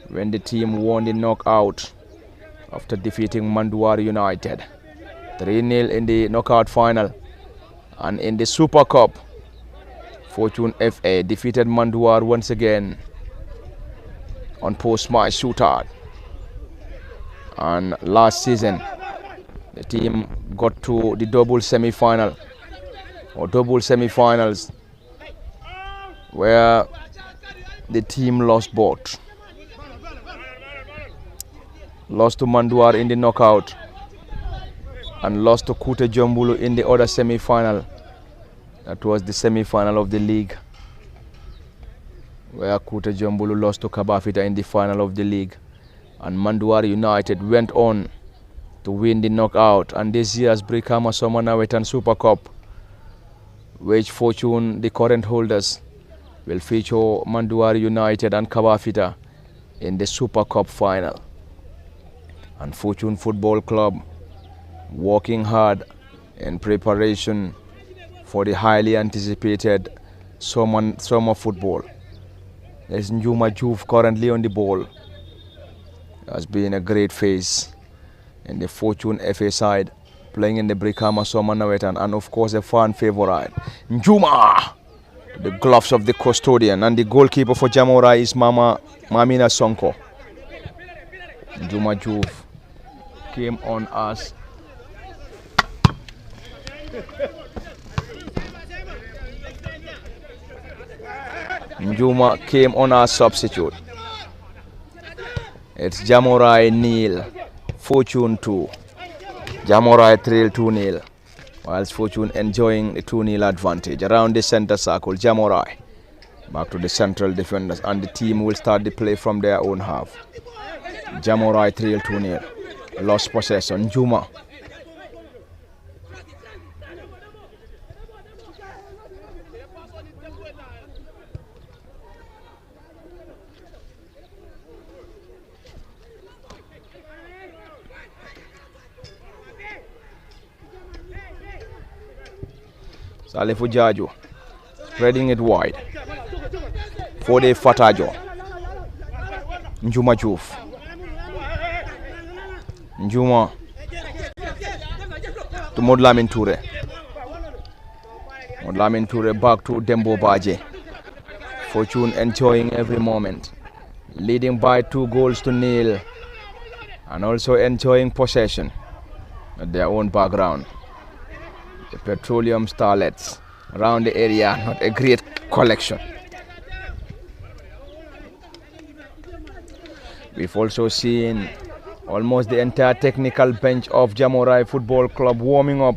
when the team won the knockout after defeating Manduar United 3-0 in the knockout final. And in the Super Cup, Fortune FA defeated Manduar once again on post-match shootout. And last season, the team got to the double semi-final or double semi-finals, where the team lost both. Lost to Manduar in the knockout and lost to Kute Jombulu in the other semi-final. That was the semi-final of the league, where Kute Jombulu lost to Kabafita in the final of the league. And Manduar United went on to win the knockout. And this year's Brikama Somana Wetan Super Cup, which Fortune, the current holders, will feature Manduar United and Kabafita in the Super Cup final. And Fortune Football Club working hard in preparation for the highly anticipated summer football. There's Njuma Juve currently on the ball. Has been a great face in the Fortune FA side, playing in the Brikama Summer Nawetan, and of course a fan favorite. Njuma! The gloves of the custodian, and the goalkeeper for Jamorai is Mamina Sonko. Njuma Juve came on as Njuma came on as substitute. It's Jamorai nil, Fortune 2. Jamorai trail 2-0, whilst Fortune enjoying the 2-0 advantage. Around the center circle, Jamorai back to the central defenders, and the team will start the play from their own half. Jamorai trail 2-0, lost possession. Njuma. Salifu Jaju spreading it wide for the Fatajo. Njuma Juve. Njuma to Modlamin Toure. Modlamin Toure back to Dembo Baje. Fortune enjoying every moment, leading by 2-0, and also enjoying possession at their own background. The petroleum starlets around the area, not a great collection. We've also seen almost the entire technical bench of Jamorai Football Club warming up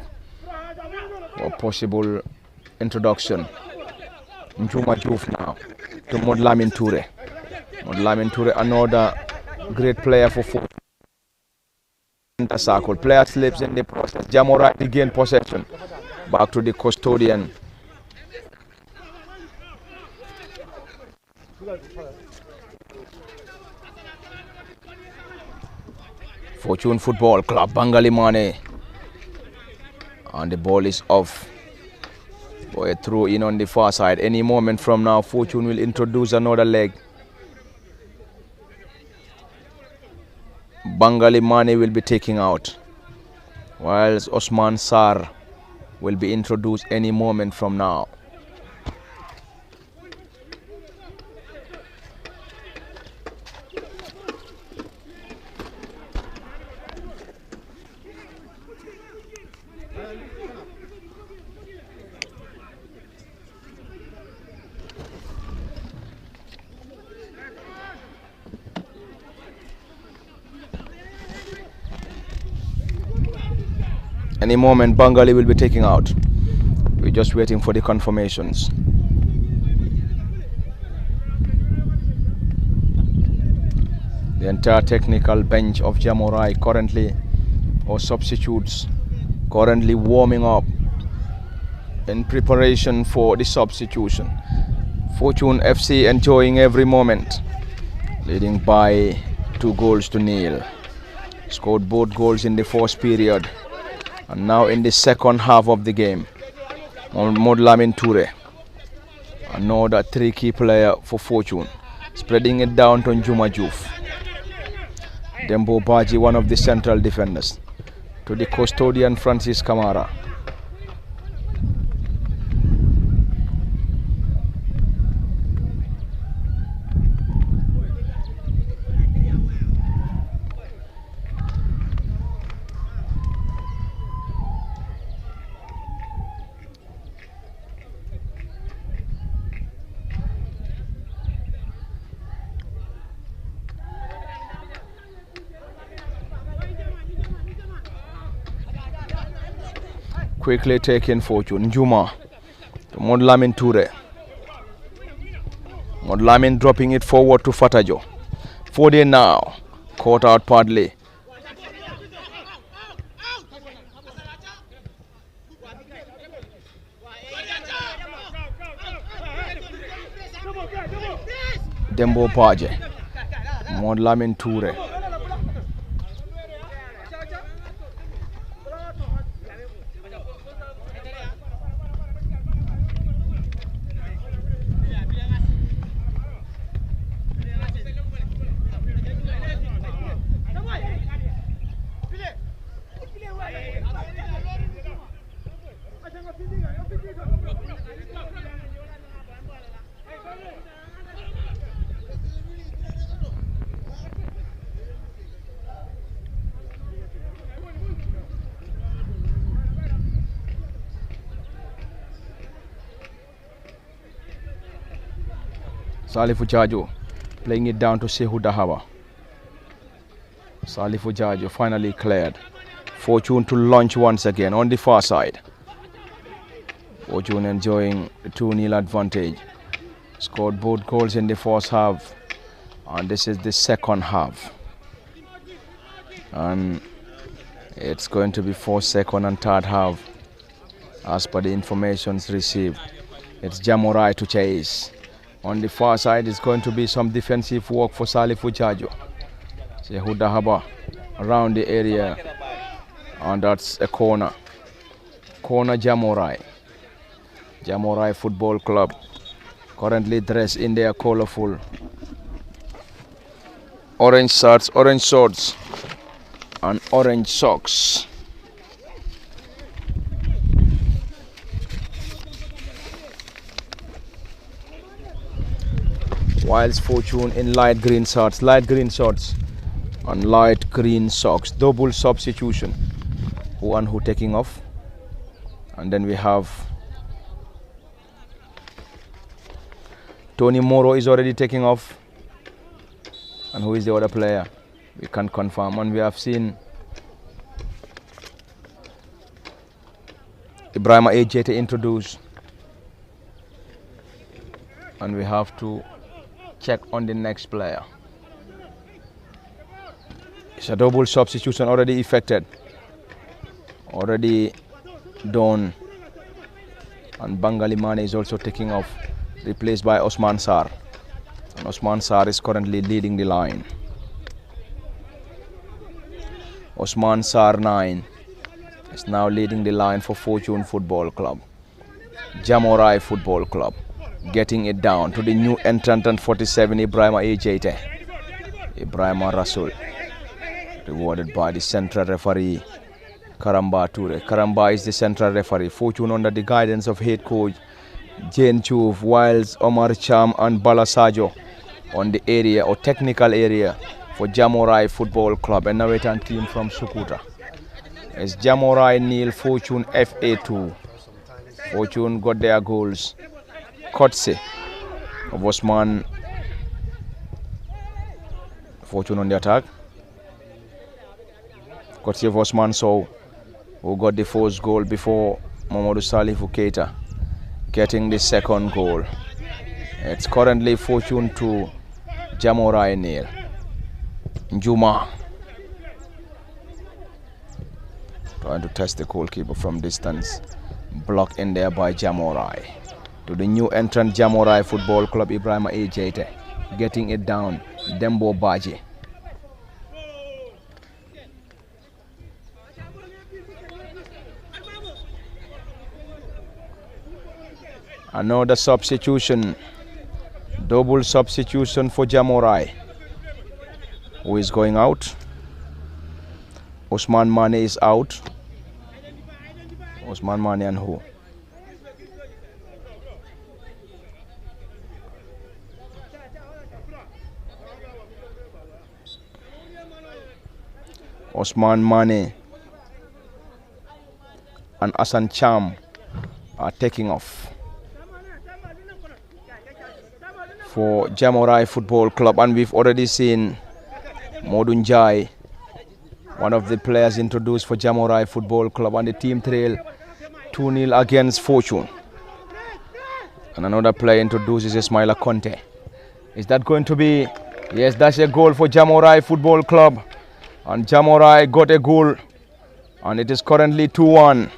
for possible introduction. Njuma Juve now to Modlamin Toure. Modlamin Toure, another great player for football. Circle. Player slips in the process. Jamorai regain possession. Back to the custodian. Fortune Football Club, Bangali Mane. And the ball is off. For a throw in on the far side. Any moment from now, Fortune will introduce another leg. Bangali Mane will be taking out, whilst Osman Sar will be introduced any moment from now. Any moment Bangali will be taking out. We're just waiting for the confirmations. The entire technical bench of Jamorai currently, or substitutes, currently warming up in preparation for the substitution. Fortune FC enjoying every moment, leading by 2-0. Scored both goals in the first period. And now in the second half of the game, Modlamin Toure, another tricky player for Fortune, spreading it down to Njuma Juve. Dembo Baji, one of the central defenders, to the custodian Francis Kamara. Quickly taking Fortune. Njuma to Modlamin Toure. Modlamin dropping it forward to Fatajo. Fode now. Caught out Padley. Dembo Baje. Modlamin Toure. Salifu Jajo playing it down to Sehu Dahaba. Salifu Jajo finally cleared. Fortune to launch once again on the far side. Fortune enjoying the 2-0 advantage. Scored both goals in the first half, and this is the second half. And it's going to be for second and third half as per the information received. It's Jamorai to chase. On the far side is going to be some defensive work for Salifu Jajo. Sehu Dahaba around the area, and that's a corner. Corner Jamorai. Jamorai Football Club currently dressed in their colorful orange shirts, orange shorts and orange socks. Whilst Fortune in light green shorts and light green socks. Double substitution. Who and who taking off. And then we have Tony Moro is already taking off. And who is the other player? We can't confirm. And we have seen Ibrahima Ejete introduced. And we have to check on the next player. It's a double substitution already effected. Already done. And Bangali Mane is also taking off, replaced by Osman Sarr. And Osman Sarr is currently leading the line. Osman Sarr 9 is now leading the line for Fortune Football Club. Jamorai Football Club getting it down to the new entrant on 47, Ibrahima Ejete. Ibrahima Rasul, rewarded by the central referee Karamba Toure. Karamba is the central referee. Fortune under the guidance of head coach Jane Chuv, whilst Omar Cham and Bala Sajo on the area or technical area for Jamorai Football Club, and Norwegian team from Sukuta. As Jamorai nil, Fortune FA2. Fortune got their goals courtesy of Osman. Fortune on the attack. Courtesy of Osman Sow, who got the first goal before Mamadou Salifu Keita getting the second goal. It's currently Fortune 2, Jamorai nil. Njuma trying to test the goalkeeper from distance. Blocked in there by Jamorai. To the new entrant Jamorai Football Club, Ibrahima Ejete getting it down. Dembo Baji. Another substitution. Double substitution for Jamorai. Who is going out? Osman Mane is out. Osman Mane and who? Osman Mane and Asan Cham are taking off for Jamorai Football Club, and we've already seen Modun Jai, one of the players introduced for Jamorai Football Club, and the team trail 2-0 against Fortune. And another player introduced is Ismaila Conte. Is that going to be? Yes, that's a goal for Jamorai Football Club. And Jamorai got a goal, and it is currently 2-1.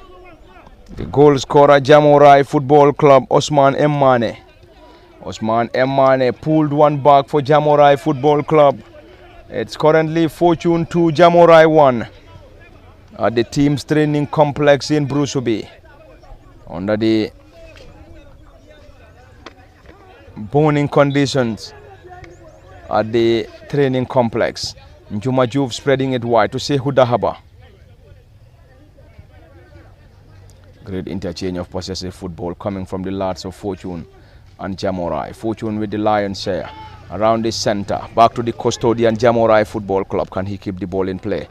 The goal scorer Jamorai Football Club, Osman M. Mane. Osman M. Mane pulled one back for Jamorai Football Club. It's currently Fortune 2, Jamorai 1 at the team's training complex in Brusubi under the burning conditions at the training complex. Njuma Juve spreading it wide to Sehu Dahaba. Great interchange of possessive football coming from the lads of Fortune and Jamorai. Fortune with the lion's share around the center. Back to the custodian Jamorai Football Club. Can he keep the ball in play?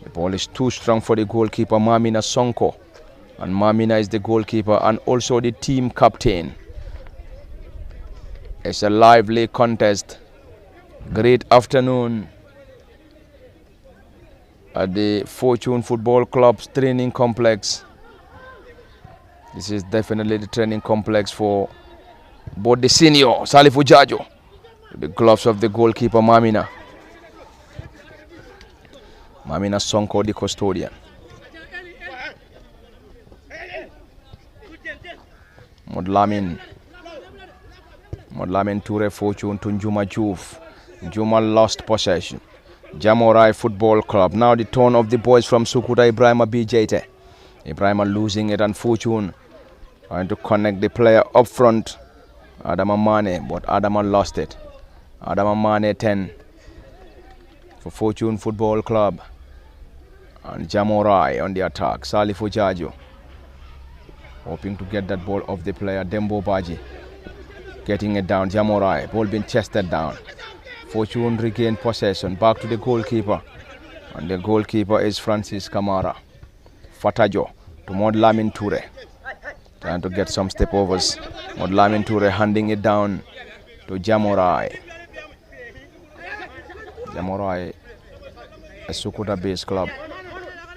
The ball is too strong for the goalkeeper Mamina Sonko. And Mamina is the goalkeeper and also the team captain. It's a lively contest. Great afternoon at the Fortune Football Club's training complex. This is definitely the training complex for both the senior Salifu Jajo, the gloves of the goalkeeper Mamina. Mamina Sonko, the custodian. Modlamin Toure Fortune to Njuma Juve. Njuma lost possession. Jamorai Football Club. Now the turn of the boys from Sukuta. Ibrahima Bijete. Ibrahima losing it and Fortune trying to connect the player up front. Adama Mane, but Adama lost it. Adama Mane 10 for Fortune Football Club. And Jamorai on the attack. Salifu Jajo hoping to get that ball off the player. Dembo Baji getting it down. Jamorai, ball being chested down. Fortune regain possession. Back to the goalkeeper. And the goalkeeper is Francis Kamara. Fatajo to Modlamin Toure. Trying to get some step overs. Modlamin Toure handing it down to Jamorai. Jamorai, a Sukuta based club,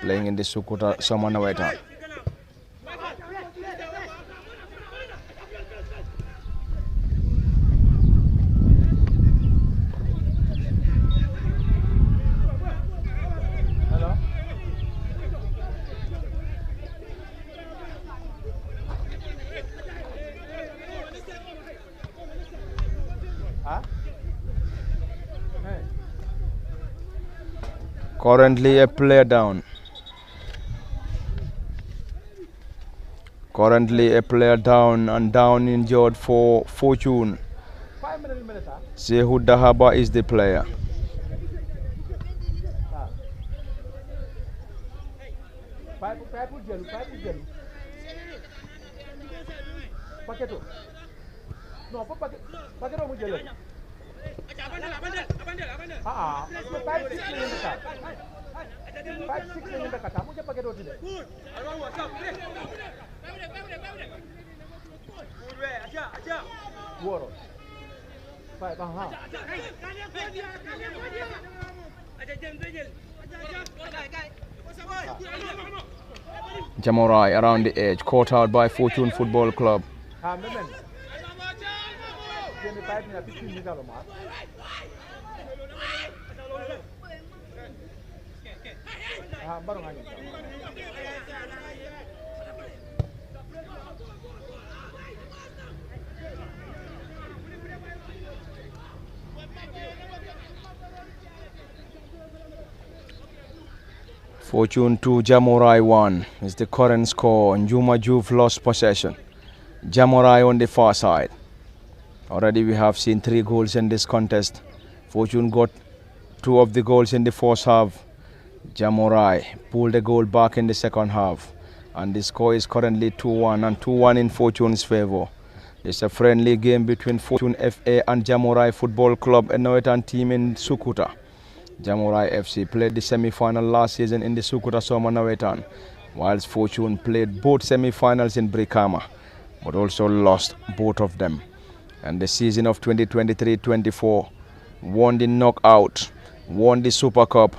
playing in the Sukuta Samanaweta. Currently a player down. Currently a player down and down injured for Fortune. Sehu Dahaba is the player. Jamorai around the edge, caught out by Fortune Football Club. Fortune 2, Jamorai 1 is the current score. Njuma Juve lost possession. Jamorai on the far side. Already we have seen 3 goals in this contest. Fortune got 2 of the goals in the first half. Jamorai pulled the goal back in the second half. And the score is currently 2-1 and 2-1 in Fortune's favour. It's a friendly game between Fortune FA and Jamorai Football Club, a Northern team in Sukuta. Jamorai FC played the semi-final last season in the Sukuta Soma Northern, whilst Fortune played both semi-finals in Brikama, but also lost both of them. And the season of 2023-24 won the knockout, won the Super Cup,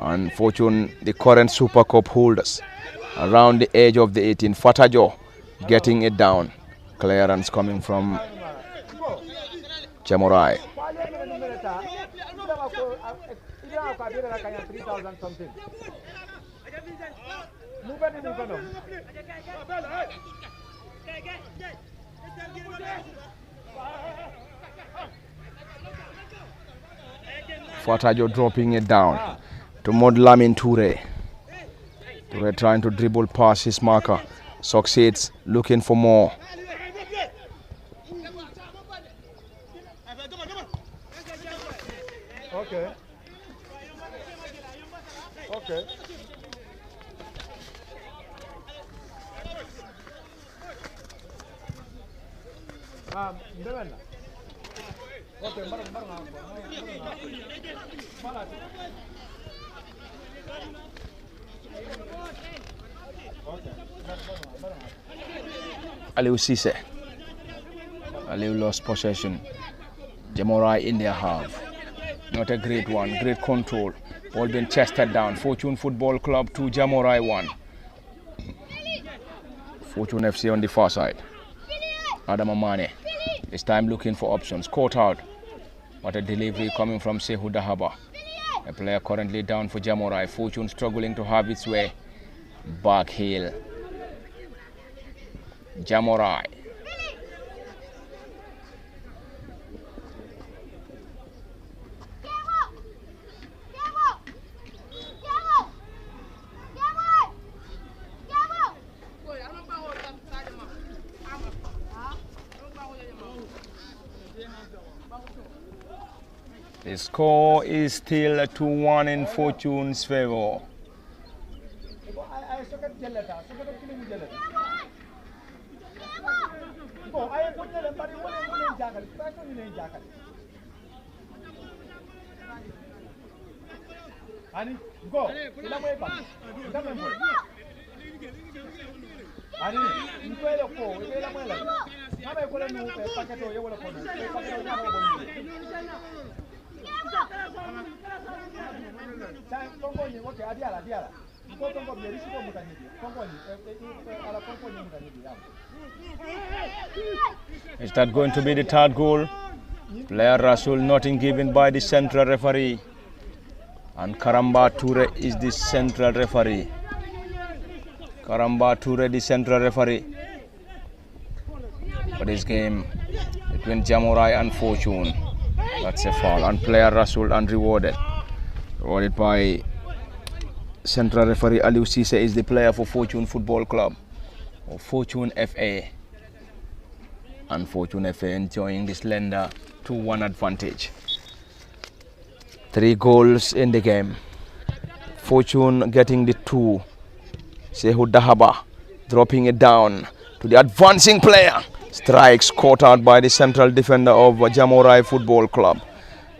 and Fortune, the current Super Cup holders, around the edge of the 18. Fatajo getting it down. Clearance coming from Jamorai. Fatajo dropping it down to Modlamin Toure. Toure trying to dribble past his marker. Succeeds, looking for more. Okay. Okay. Ndemena. Okay, barang apa? Mana? Okay, barang. Aliou Cisse. Aliou lost possession. Jamorai in their half. Not a great one. Great control. Ball being chested down. Fortune Football Club 2, Jamorai 1. Fortune FC on the far side. Adam Amane. This time looking for options. Caught out. What a delivery coming from Sehu Dahaba. A player currently down for Jamorai. Fortune struggling to have its way back heel. Jamorai. The score is still 2-1 in Fortune's favor. Is that going to be the third goal? Player Rasul nothing given by the central referee. And Karamba Toure is the central referee. Karamba Toure, the central referee for this game between Jamorai and Fortune. That's a foul. And player Rasul unrewarded. Rewarded by central referee Aliou Cisse is the player for Fortune Football Club or Fortune FA. And Fortune FA enjoying this slender 2-1 advantage. 3 goals in the game. Fortune getting the 2. Sehu Dahaba dropping it down to the advancing player. Strikes caught out by the central defender of Jamorai Football Club.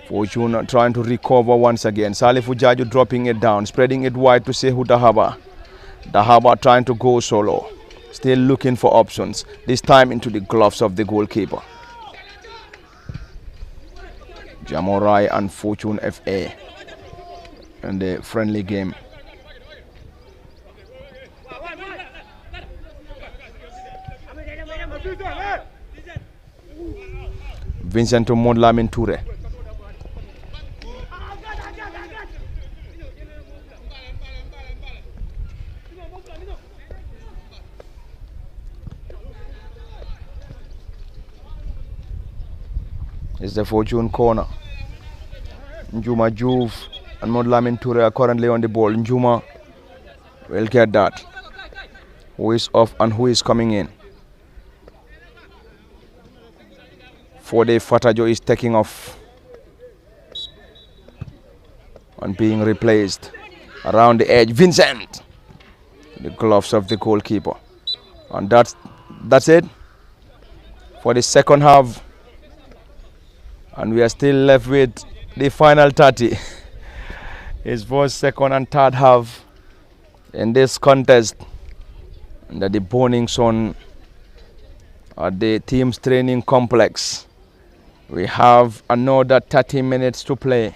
Fortune trying to recover once again. Salifu Jaju dropping it down, spreading it wide to Sehu Dahaba. Dahaba trying to go solo. Still looking for options. This time into the gloves of the goalkeeper. Jamorai and Fortune FA in the friendly game. Vincent Modlamin Toure. It's the Fortune corner. Njuma Juve and Modlamin Toure are currently on the ball. Njuma will get that. Who is off and who is coming in? Fode Fatajo is taking off and being replaced around the edge. Vincent, the gloves of the goalkeeper, and that's it for the second half. And we are still left with the final 30. It's both second and third half in this contest under the burning sun at the team's training complex. We have another 30 minutes to play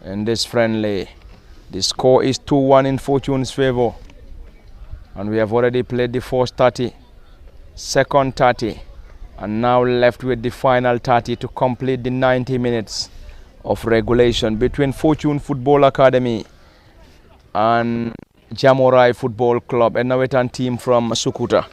in this friendly. The score is 2-1 in Fortune's favor. And we have already played the first 30, second 30, and now left with the final 30 to complete the 90 minutes of regulation between Fortune Football Academy and Jamorai Football Club, a Nawetan team from Sukuta.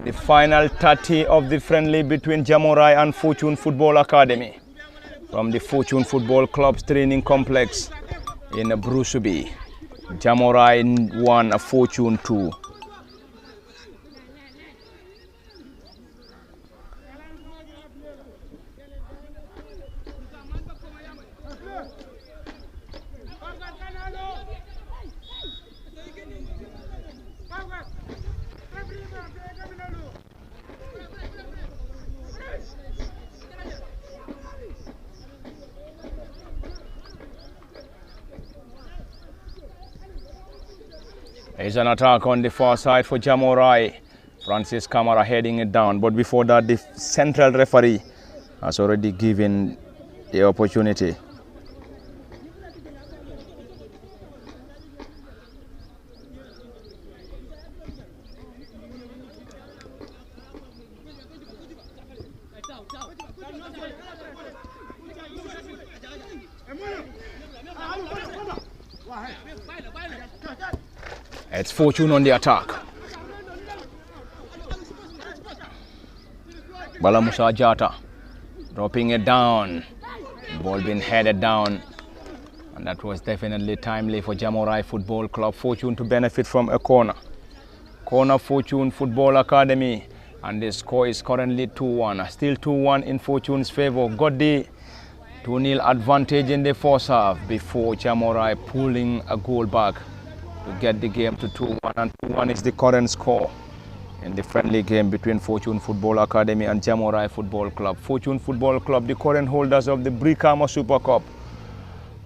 The final 30 of the friendly between Jamorai and Fortune Football Academy from the Fortune Football Club's training complex in Brusubi. Jamorai 1, Fortune 2. There's an attack on the far side for Jamorai. Francis Camara heading it down. But before that, the central referee has already given the opportunity. It's Fortune on the attack. Balamusa Jata dropping it down. Ball being headed down. And that was definitely timely for Jamorai Football Club. Fortune to benefit from a corner. Corner Fortune Football Academy. And the score is currently 2-1. Still 2-1 in Fortune's favor. Got the 2-0 advantage in the first half before Jamorai pulling a goal back to get the game to 2-1, and 2-1 is the current score in the friendly game between Fortune Football Academy and Jamorai Football Club. Fortune Football Club, the current holders of the Brikama Super Cup,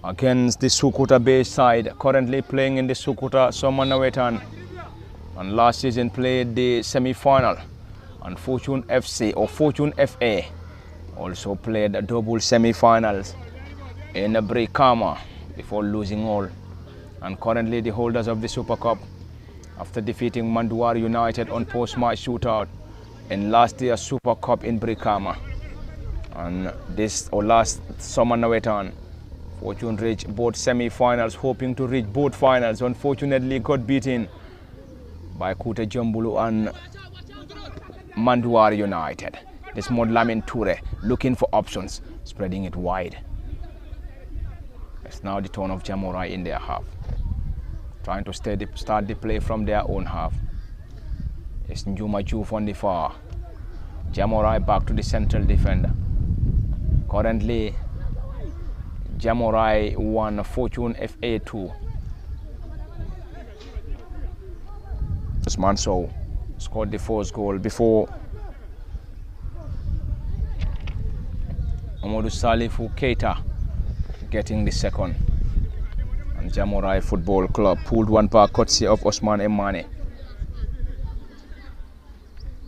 against the Sukuta-based side, currently playing in the Sukuta Somanawetan, and last season played the semi-final. And Fortune FC or Fortune FA also played a double semi-finals in the Brikama before losing all. And currently the holders of the Super Cup after defeating Manduar United on post-match shootout in last year's Super Cup in Brikama. And last summer Nawetan, Fortune reached both semi-finals, hoping to reach both finals. Unfortunately got beaten by Kute Jombulu and Manduar United. This Modlamin Toure looking for options, spreading it wide. It's now the turn of Jamorai in their half, trying to start the play from their own half. It's Njuma Juf on the far. Jamorai back to the central defender. Currently, Jamorai 1, Fortune FA 2. Usman Sow scored the first goal before Amadou Salifu Keita getting the second. And Jamorai Football Club pulled one back courtesy of Osman Emane.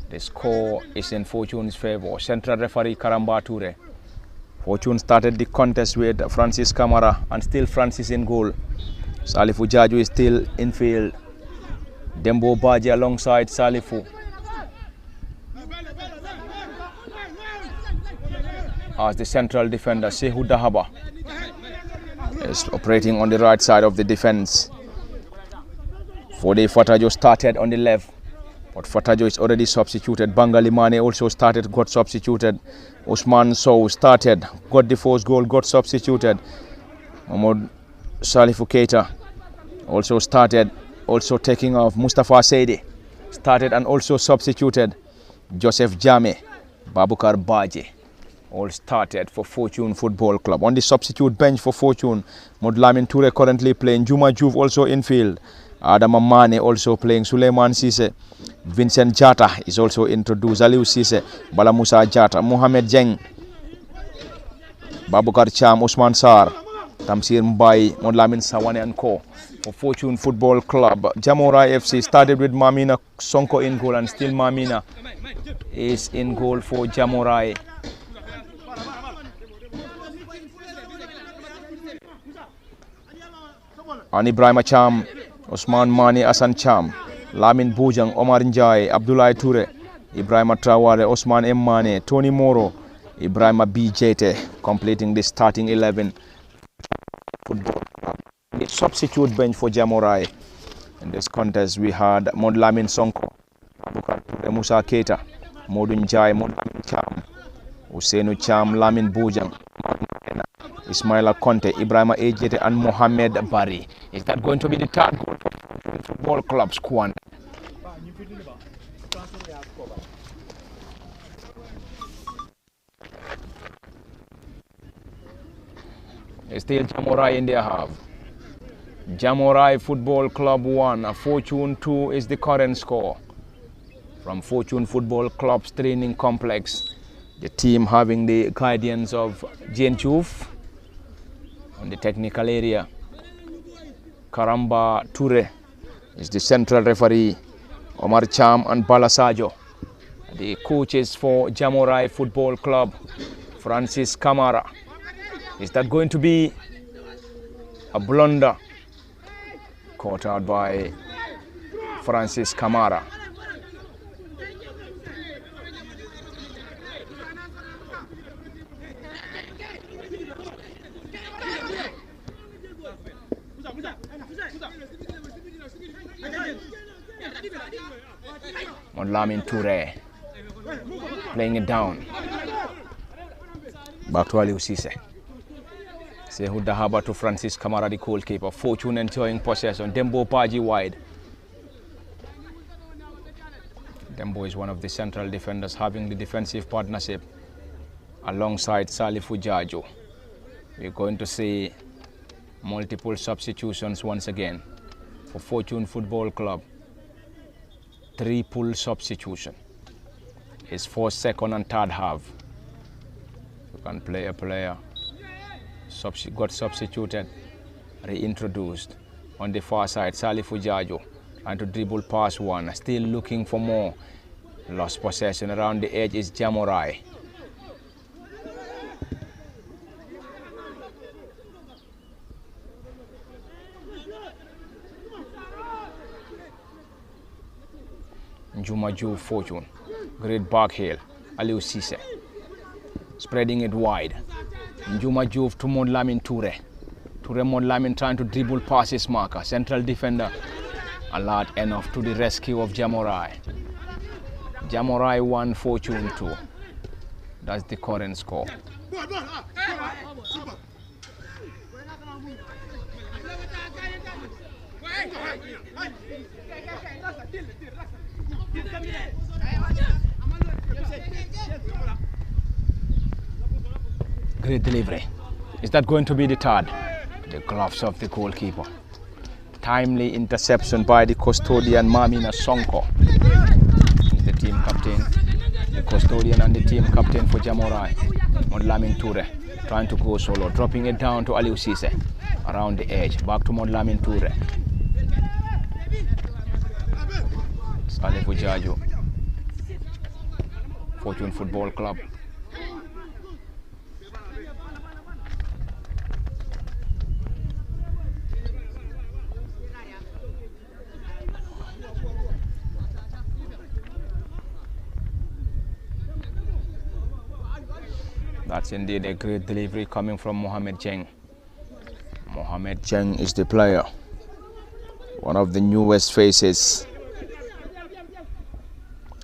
The score is in Fortune's favor. Central referee Karamba Toure. Fortune started the contest with Francis Camara and still Francis in goal. Salifu Jaju is still in field. Dembo Baji alongside Salifu. As the central defender Sehu Dahaba is operating on the right side of the defense. Fode Fatajo started on the left, but Fatajo is already substituted. Bangali Mane also started, got substituted. Usman Sow started, got the first goal, got substituted. Mahmoud Salifu Keita also started, also taking off. Mustafa Seidi started and also substituted. Joseph Jame, Babukar Baje all started for Fortune Football Club. On the substitute bench for Fortune, Modlamin Toure currently playing. Juma Juve also in field. Adam Amane also playing. Suleiman Sise. Vincent Jata is also introduced. Aliou Sise, Bala Musa Jata, Mohamed Jeng, Babukar Cham, Usman Sar, Tamsir Mbai, Modlamin Sawane and Co. For Fortune Football Club. Jamorai FC started with Mamina Sonko in goal, and still Mamina is in goal for Jamorai. And Ibrahima Cham, Osman Mani Asan Cham, Lamin Bujang, Omar Njai, Abdullah Toure, Ibrahima Traore, Osman M. Mane, Tony Moro, Ibrahima B. Jete, completing the starting 11. Football. The substitute bench for Jamorai. In this contest we had Modlamin Sonko, Musa Keita, Modou Njai, Modou Cham, Ousseynou Cham, Lamin Bojang, Ismaila Conte, Ibrahima Ejete, and Mohamed Bari. Is that going to be the third goal for the football club squad? Still Jamorai in their half. Jamorai Football Club 1, Fortune 2 is the current score. From Fortune Football Club's training complex, the team having the guidance of Jane Chouf on the technical area. Karamba Toure is the central referee. Omar Cham and Balasajo. The coaches for Jamorai Football Club, Francis Kamara. Is that going to be a blunder? Caught out by Francis Kamara. On Lamin Toure, playing it down. Back to Aliou Cisse. Sehu Dahaba to Francis Kamara, the goalkeeper. Fortune enjoying possession. Dembo Paji wide. Dembo is one of the central defenders having the defensive partnership alongside Salifu Jajo. We're going to see multiple substitutions once again for Fortune Football Club. Triple substitution. His first, second, and third half. You can play a player. Got substituted, reintroduced. On the far side, Salifu Jajo trying to dribble past one, still looking for more. Lost possession. Around the edge is Jamorai. Juma Ju Fortune. Great back heel. Aliou Cisse. Spreading it wide. Juma Juve to Mod Lamin Toure. Toure Mod Lamin trying to dribble past his marker. Central defender alert enough to the rescue of Jamorai. Jamorai 1, Fortune 2. That's the current score. Great delivery. Is that going to be the third? The gloves of the goalkeeper. Timely interception by the custodian Mamina Sonko. The team captain. The custodian and the team captain for Jamorai. Modlamin Toure trying to go solo. Dropping it down to Aliou Cisse. Around the edge. Back to Modlamin Toure. Salifu Jajo. Fortune Football Club. That's indeed a great delivery coming from Mohamed Jeng. Mohamed Jeng is the player. One of the newest faces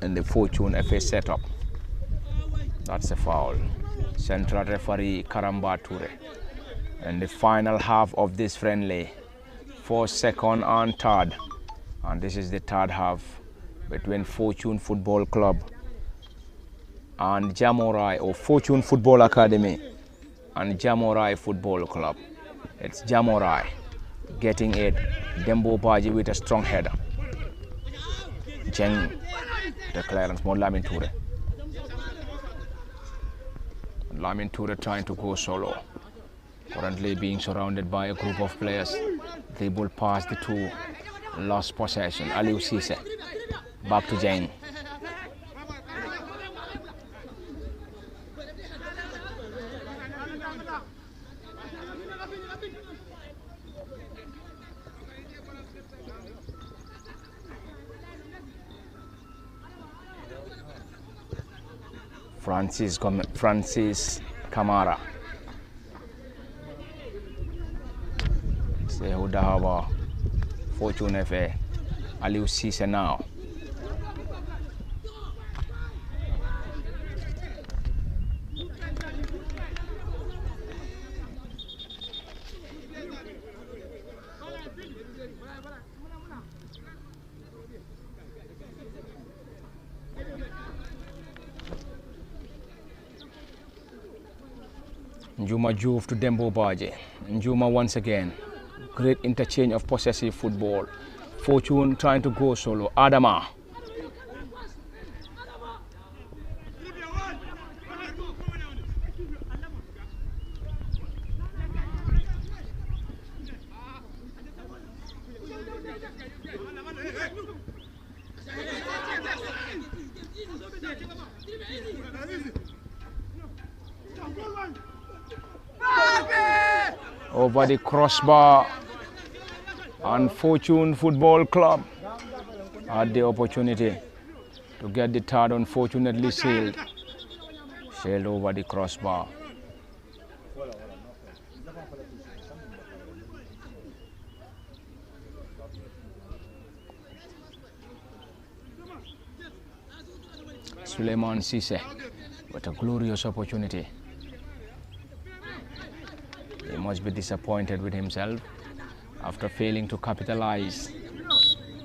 in the Fortune FA setup. That's a foul. Central referee Karamba Toure. And the final half of this friendly. First, second, and third. And this is the third half between Fortune Football Club and Jamorai, or Fortune Football Academy and Jamorai Football Club. It's Jamorai getting it. Dembo Baji with a strong header. Jeng, the clearance, more Lamin Toure. Lamin Toure trying to go solo. Currently being surrounded by a group of players. They will pass the two. Lost possession. Aliou Cisse. Back to Jeng. Francis Kamara. Sehu Dahaba, Fortune FA. Aliou Cisse now. Njuma Juve to Dembo Baje. Njuma once again. Great interchange of possessive football. Fortune trying to go solo. Adama. Over the crossbar, and Fortune Football Club had the opportunity to get the third, unfortunately sailed over the crossbar. Suleiman Sise, what a glorious opportunity. He must be disappointed with himself after failing to capitalize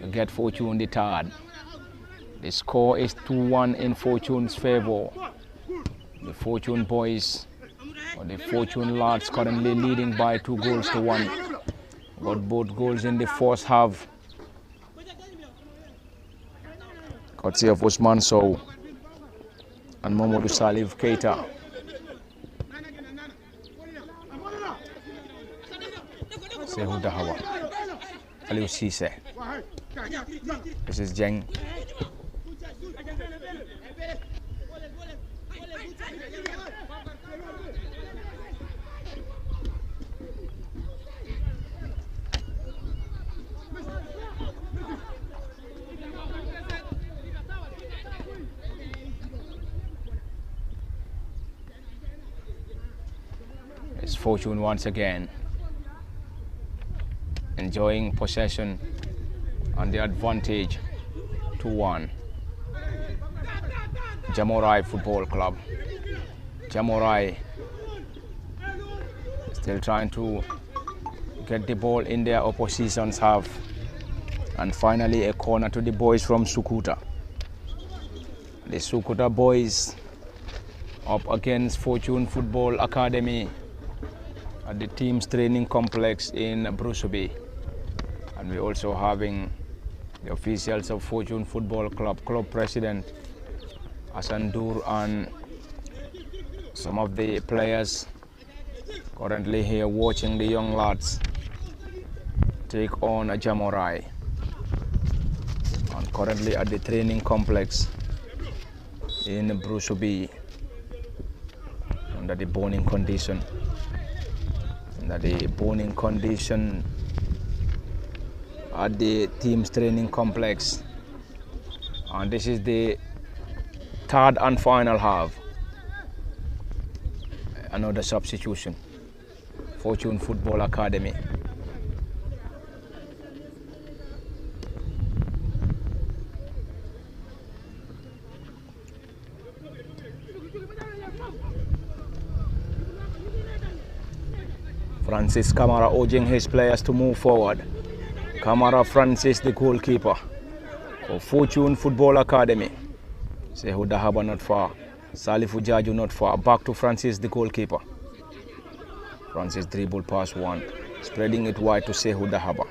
to get Fortune the third. The score is 2-1 in Fortune's favor. The Fortune boys, or the Fortune lads, currently leading by 2-1. Got both goals in the first half. Courtesy of Usman Sow and Mamadou Salif Keita. Sehu Dahawa, Aliou Cisse. This is Jeng. It's Fortune once again, enjoying possession and the advantage. 2-1. Jamorai Football Club. Jamorai still trying to get the ball in their opposition's half. And finally a corner to the boys from Sukuta. The Sukuta boys up against Fortune Football Academy at the team's training complex in Brusubi. And we're also having the officials of Fortune Football Club, club president Asandur, and some of the players currently here watching the young lads take on a Jamorai. And currently at the training complex in Brusubi under the boning condition. At the team's training complex, and this is the third and final half. Another substitution. Fortune Football Academy. Francis Kamara urging his players to move forward. Kamara Francis, the goalkeeper for Fortune Football Academy. Sehu Dahaba not far. Salifu Jaju not far. Back to Francis, the goalkeeper. Francis dribble past one, spreading it wide to Sehu Dahaba.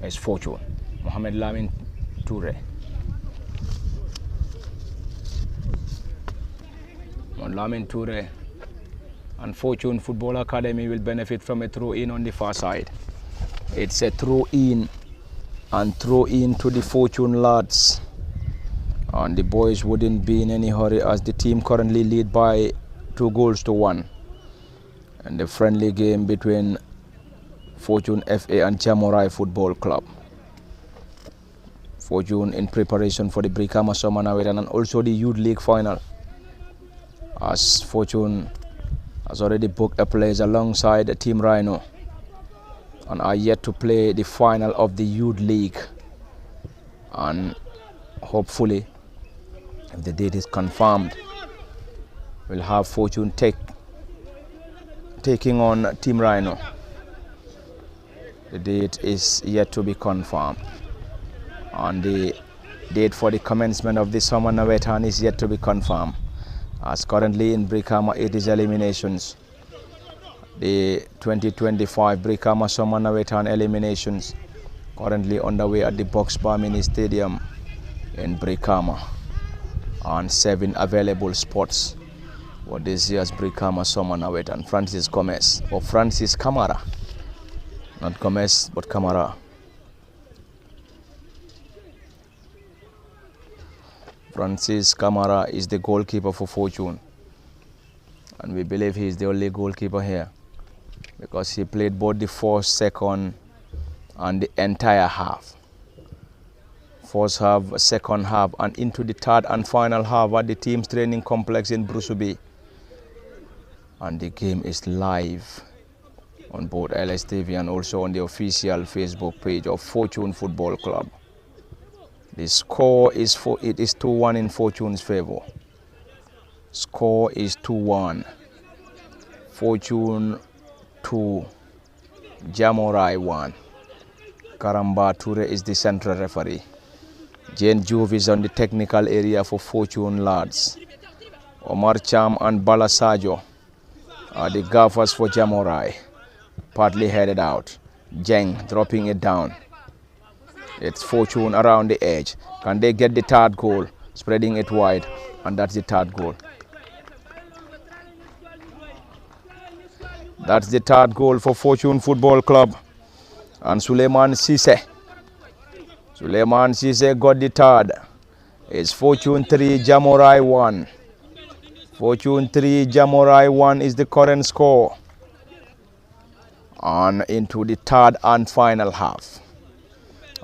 It's Fortune. Mohamed Lamin Toure. Lamin Toure and Fortune Football Academy will benefit from a throw-in on the far side. It's a throw-in and throw-in to the Fortune lads. And the boys wouldn't be in any hurry as the team currently lead by 2-1. And the friendly game between Fortune FA and Jamorai Football Club. Fortune in preparation for the Brikama Summer Nawetan and also the Youth League final, as Fortune has already booked a place alongside the Team Rhino and are yet to play the final of the Youth League. And hopefully, if the date is confirmed, we'll have Fortune taking on Team Rhino. The date is yet to be confirmed, and the date for the commencement of the Summer Nawetan is yet to be confirmed, as currently in Brikama it is eliminations. The 2025 Brikama Summer Nawetan eliminations currently underway at the Box Bar Mini Stadium in Brikama, and 7 available spots for this year's Brikama Summer Nawetan. Francis Kamara, not Gomez but Kamara. Francis Kamara is the goalkeeper for Fortune, and we believe he is the only goalkeeper here because he played both the first, second and the entire half. First half, second half and into the third and final half at the team's training complex in Brusubi. And the game is live on both LSTV and also on the official Facebook page of Fortune Football Club. The score is 2-1 in Fortune's favor. Score is 2-1. Fortune 2, Jamorai 1. Karamba Ture is the central referee. Jane Juve is on the technical area for Fortune lads. Omar Cham and Balasajo are the gaffers for Jamorai. Partly headed out. Jeng dropping it down. It's Fortune around the edge. Can they get the third goal? Spreading it wide, and that's the third goal. That's the third goal for Fortune Football Club. And Suleiman Sise got the third. It's Fortune 3, Jamorai 1. Fortune 3, Jamorai 1 is the current score. And into the third and final half.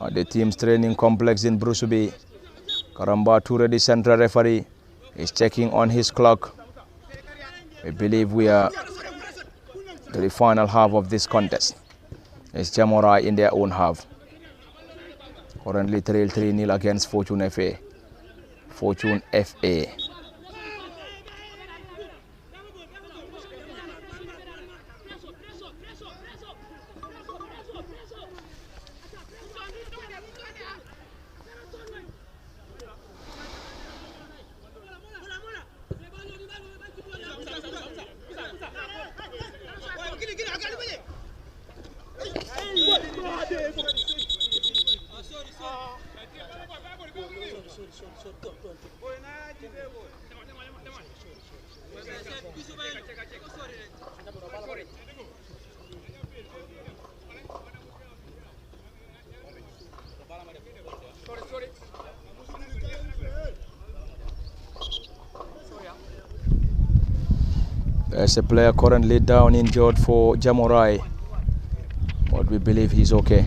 At the team's training complex in Brusubi, Karamba Ture, the central referee, is checking on his clock. We believe we are to the final half of this contest. It's Jamorai in their own half. Currently trail 3-0 against Fortune FA. Fortune FA. There's a player currently down injured for Jamorai, but we believe he's okay.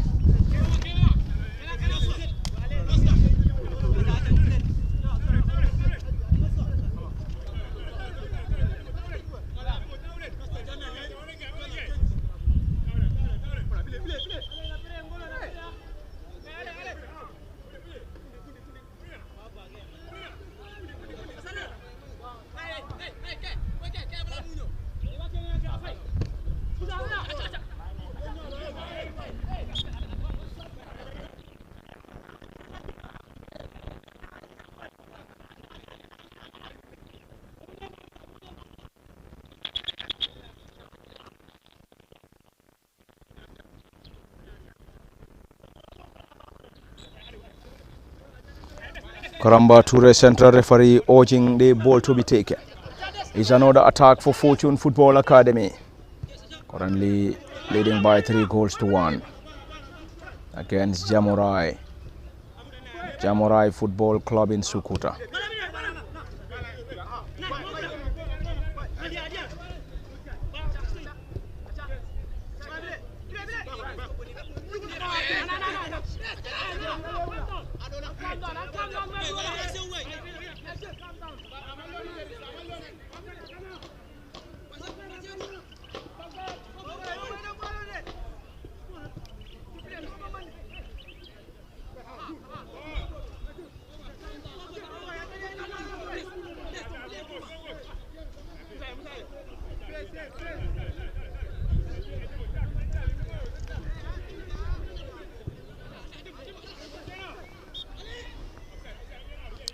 Karamba Ture, central referee, urging the ball to be taken. It's another attack for Fortune Football Academy. Currently leading by 3-1 against Jamorai. Jamorai Football Club in Sukuta.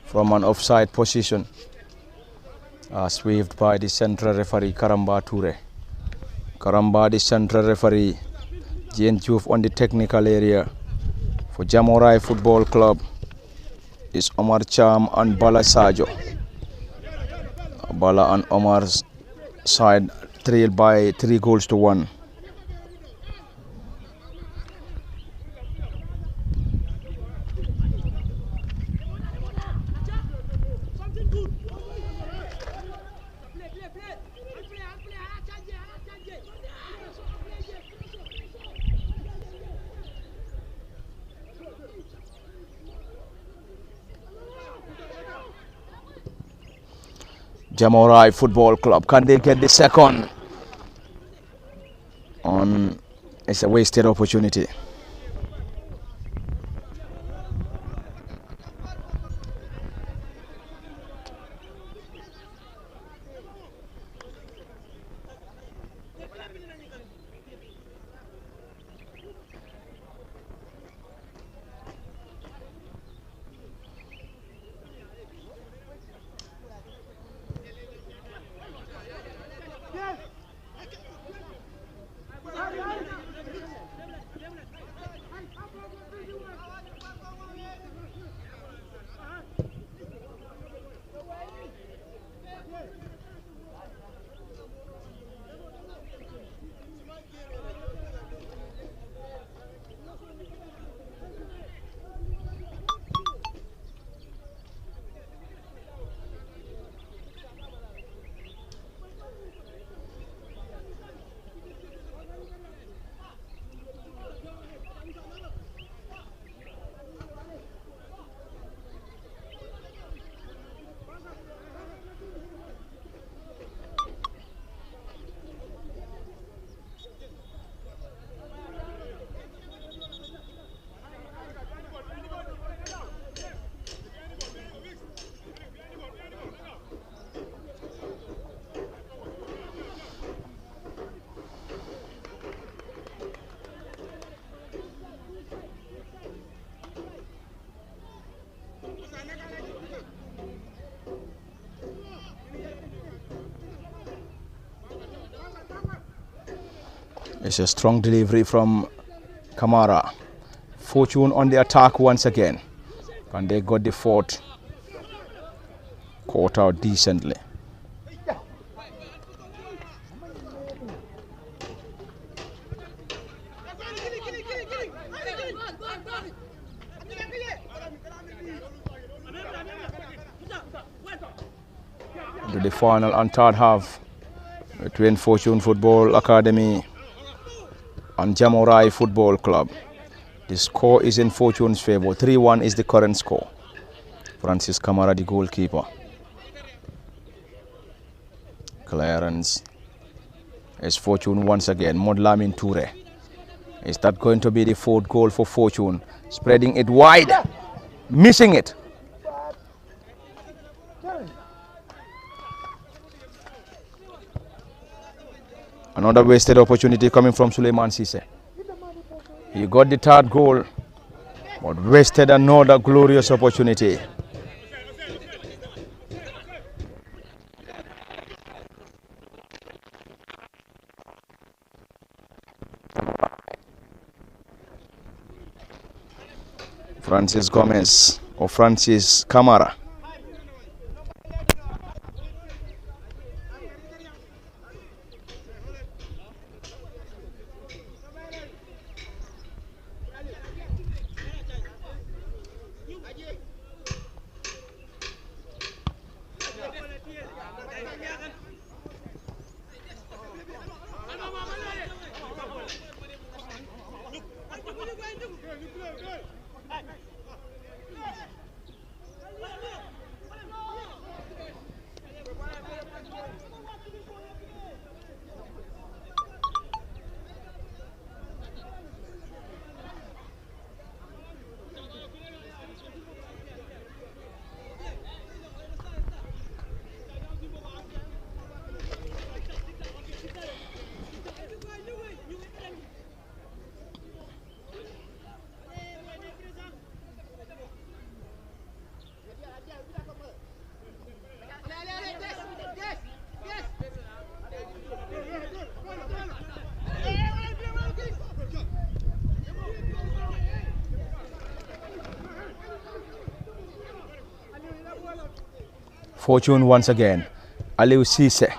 from an offside position, as waved by the central referee Karamba Toure. Karamba, the central referee. Jane Juf on the technical area. For Jamorai Football Club is Omar Cham and Bala Sajo. Bala and Omar's side trailed by 3-1. Jamorai Football Club, can they get the second? It's a wasted opportunity. It's a strong delivery from Kamara. Fortune on the attack once again. And they got the fourth. Caught out decently. To the final and third half between Fortune Football Academy and Jamorai Football Club. The score is in Fortune's favor. 3-1 is the current score. Francis Kamara, the goalkeeper. Clearance is Fortune once again. Modlamin Toure. Is that going to be the fourth goal for Fortune? Spreading it wide. Missing it. Another wasted opportunity coming from Suleiman Sise. He got the third goal, but wasted another glorious opportunity. Francis Gomez or Francis Kamara. Fortune once again. Aliou Cisse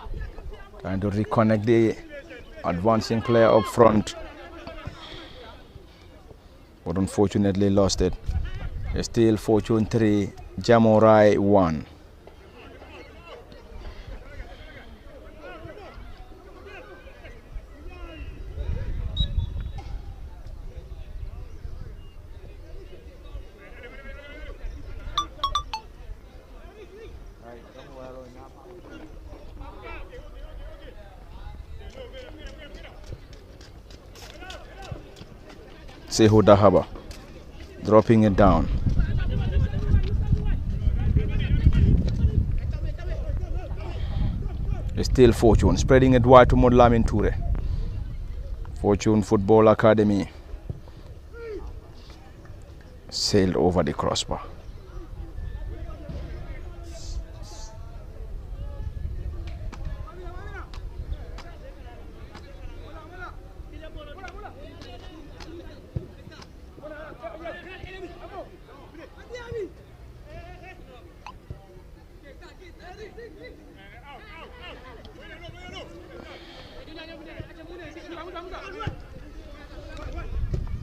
trying to reconnect the advancing player up front, but unfortunately lost it. Still Fortune 3, Jamorai 1. Sehu Dahaba dropping it down. Still Fortune spreading it wide to Modlamin Toure. Fortune Football Academy sailed over the crossbar.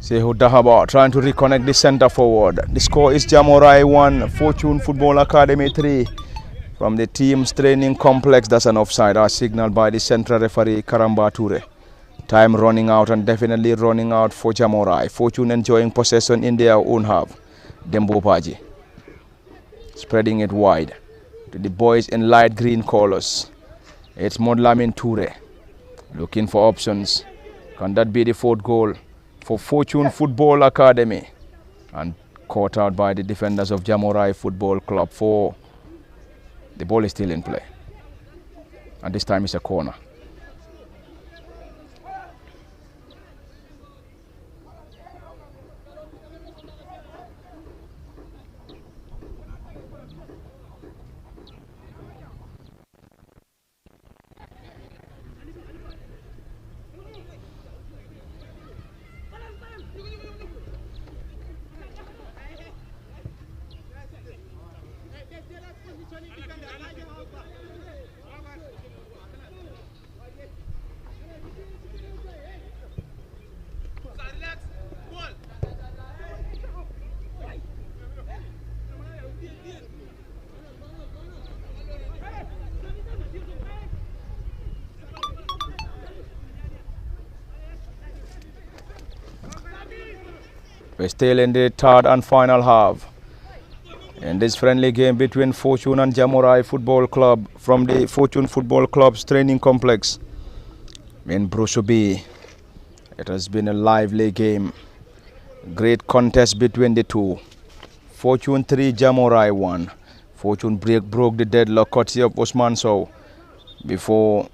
Sehu Dahaba trying to reconnect the center forward. The score is Jamorai 1, Fortune Football Academy 3 from the team's training complex. That's an offside as signaled by the central referee Karamba Toure. Time running out and definitely running out for Jamorai. Fortune enjoying possession in their own half. Dembo Baji spreading it wide to the boys in light green colors. It's Modlamin Toure looking for options. Can that be the fourth goal for Fortune Football Academy? And caught out by the defenders of Jamorai Football Club. For the ball is still in play, and this time it's a corner. We're still in the third and final half in this friendly game between Fortune and Jamorai Football Club from the Fortune Football Club's training complex in Brusubi. It has been a lively game. Great contest between the two. Fortune 3, Jamorai 1. Fortune broke the deadlock courtesy of Osman Sow before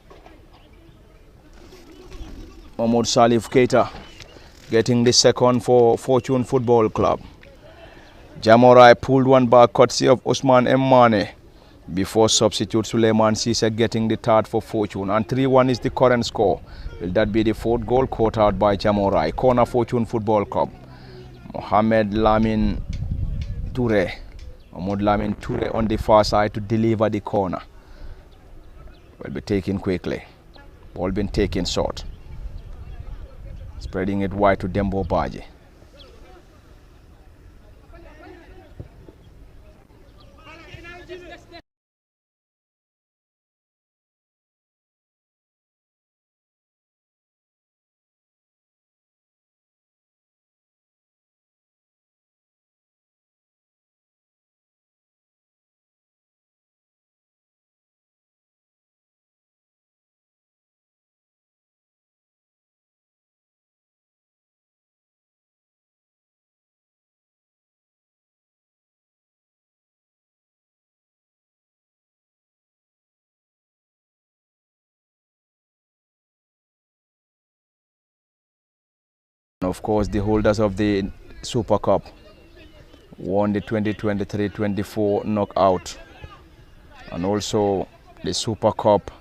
Mahmoud Salif Keita getting the second for Fortune Football Club. Jamorai pulled one back courtesy of Osman M. Mane before substitute Suleiman Cisse getting the third for Fortune. And 3-1 is the current score. Will that be the fourth goal? Caught out by Jamorai. Corner Fortune Football Club. Mohamed Lamin Toure. Mahmoud Lamin Toure on the far side to deliver the corner. Will be taken quickly. Ball been taken short. Spreading it wide to Dembo Baji. Of course, the holders of the Super Cup won the 2023-24 knockout, and also the Super Cup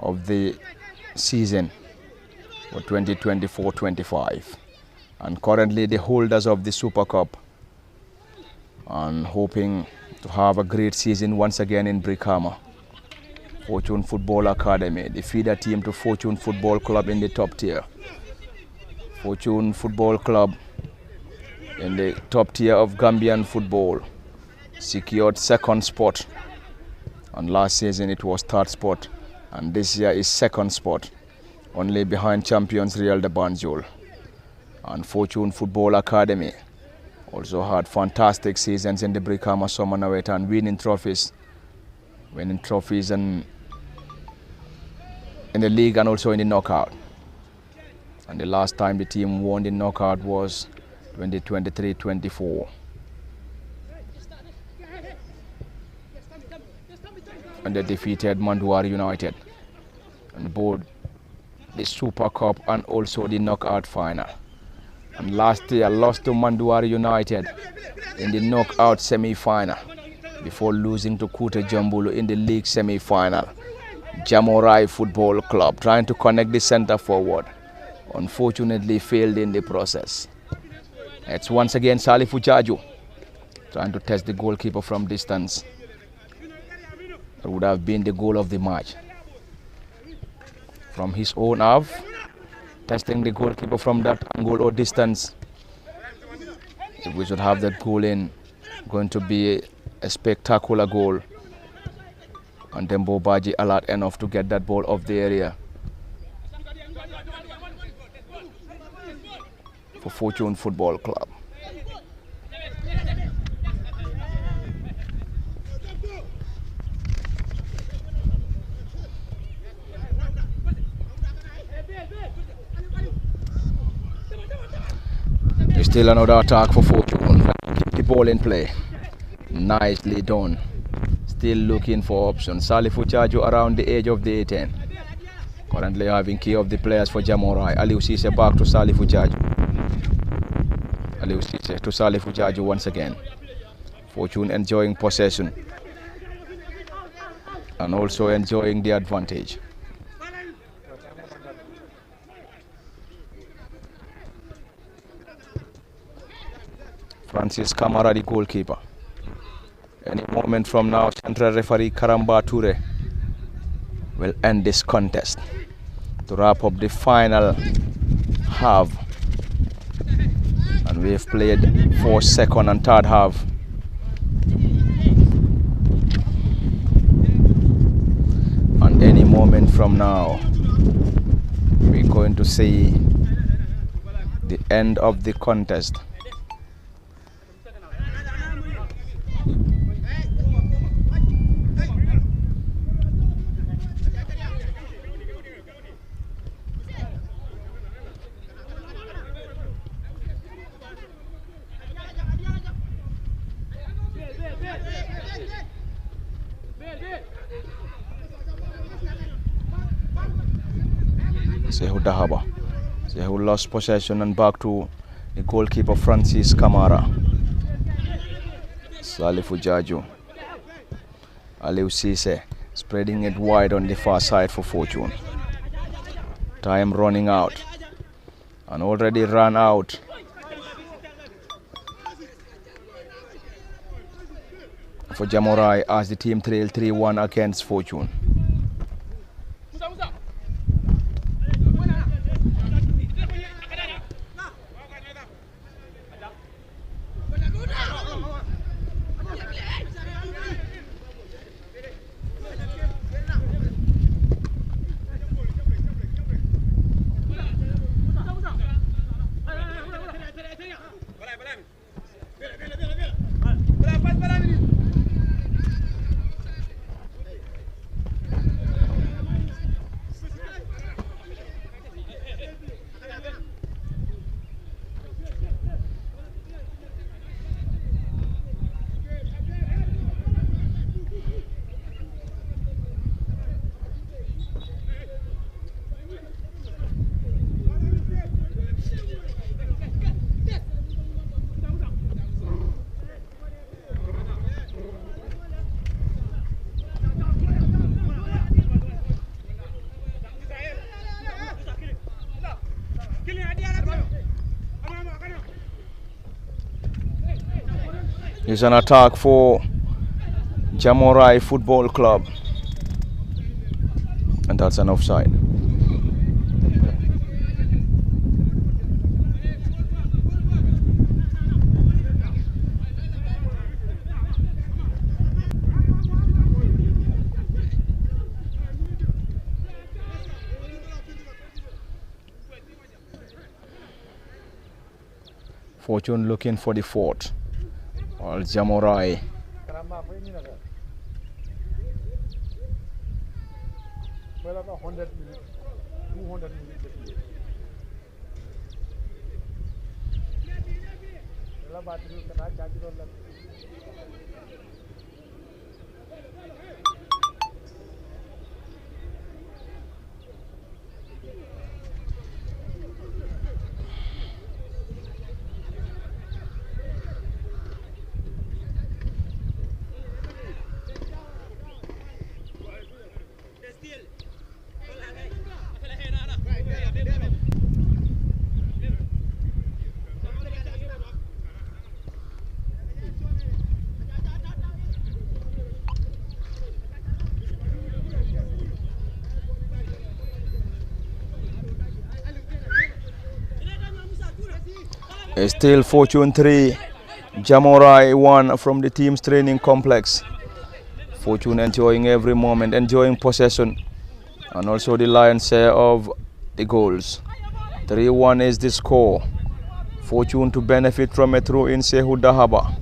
of the season for 2024-25, and currently the holders of the Super Cup, and hoping to have a great season once again in Brikama. Fortune Football Academy, the feeder team to Fortune Football Club in the top tier. Fortune Football Club in the top tier of Gambian football secured second spot, and last season it was third spot, and this year is second spot, only behind champions Real de Banjul. And Fortune Football Academy also had fantastic seasons in the Brikama Summer Nawet and winning trophies and in the league and also in the knockout. And the last time the team won the knockout was 2023-24. And they defeated Manduari United and both the Super Cup and also the knockout final. And last year lost to Manduari United in the knockout semi-final before losing to Kute Jambulu in the league semi-final. Jamorai Football Club trying to connect the center forward, unfortunately failed in the process. It's once again Salifu Jaju trying to test the goalkeeper from distance. That would have been the goal of the match. From his own half, testing the goalkeeper from that angle or distance. If we should have that goal in, going to be a spectacular goal. And then Bobaji alert enough to get that ball off the area for Fortune Football Club. Still another attack for Fortune. Keep the ball in play. Nicely done. Still looking for options. Salifu Chaju around the edge of the 18. Currently having key of the players for Jamorai. Aliu Sise back to Salifu Chaju. Aliu Sise to Salifu Chaju once again. Fortune enjoying possession and also enjoying the advantage. Francis Kamara, the goalkeeper. Any moment from now, central referee Karamba Toure will end this contest to wrap up the final half. And we've played for second and third half. And any moment from now, we're going to see the end of the contest. Sehu Dahaba. Sehu lost possession and back to the goalkeeper Francis Kamara. Salifu Jaju. Aliu Sise spreading it wide on the far side for Fortune. Time running out. And already run out. For Jamorai as the team trail 3-1 against Fortune. It's an attack for Jamorai Football Club. And that's an offside. Fortune looking for the fourth. While Jamorai Well, about 100 minutes, 200 minutes. Well, about to do that, charge it on that. Still Fortune 3, Jamorai 1 from the team's training complex. Fortune enjoying every moment, enjoying possession, and also the lion's share of the goals. 3-1 is the score. Fortune to benefit from a throw in Sehu Dahaba.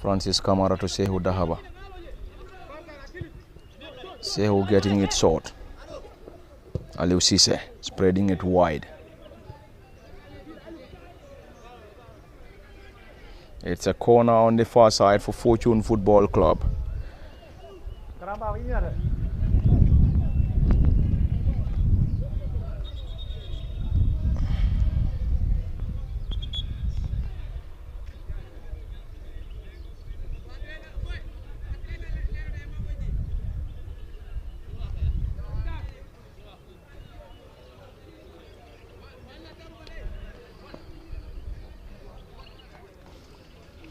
Francis Kamara to Sehu Dahaba. Sehu getting it short. Aliou Cisse spreading it wide. It's a corner on the far side for Fortune Football Club.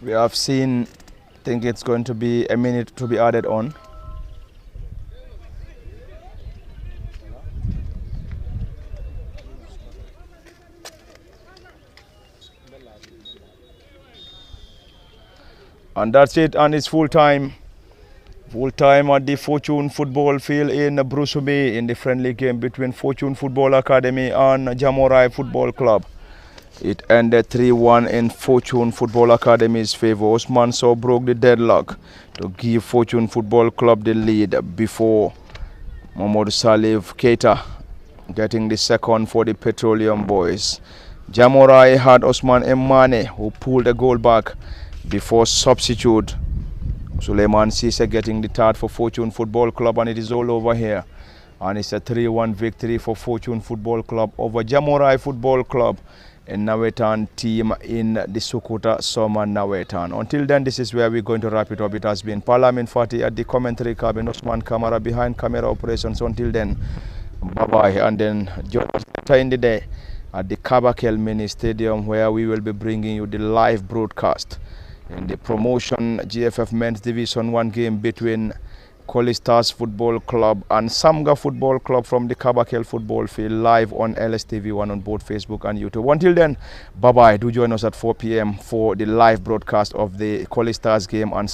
We have seen, I think it's going to be a minute to be added on. And that's it, and it's full time. Full time at the Fortune Football Field in Brusubi in the friendly game between Fortune Football Academy and Jamorai Football Club. It ended 3-1 in Fortune Football Academy's favor. Osman Sow broke the deadlock to give Fortune Football Club the lead before Mohamed Salif Keita getting the second for the Petroleum Boys. Jamorai had Osman Emane who pulled a goal back before substitute Suleiman Cisse getting the third for Fortune Football Club, and it is all over here. And it's a 3-1 victory for Fortune Football Club over Jamorai Football Club, a Nawetan team in the Sukuta Soma Nawetan. Until then, this is where we're going to wrap it up. It has been Parlament Fati at the commentary cabin, Osman Kamara behind camera operations. Until then, bye-bye. And then join us later in the day at the Kabakel Mini Stadium, where we will be bringing you the live broadcast in the promotion GFF Men's Division 1 game between Koli Stars Football Club and Samga Football Club from the Kabakel Football Field, live on LSTV1 on both Facebook and YouTube. Until then, bye-bye. Do join us at 4 p.m. for the live broadcast of the Koli Stars game and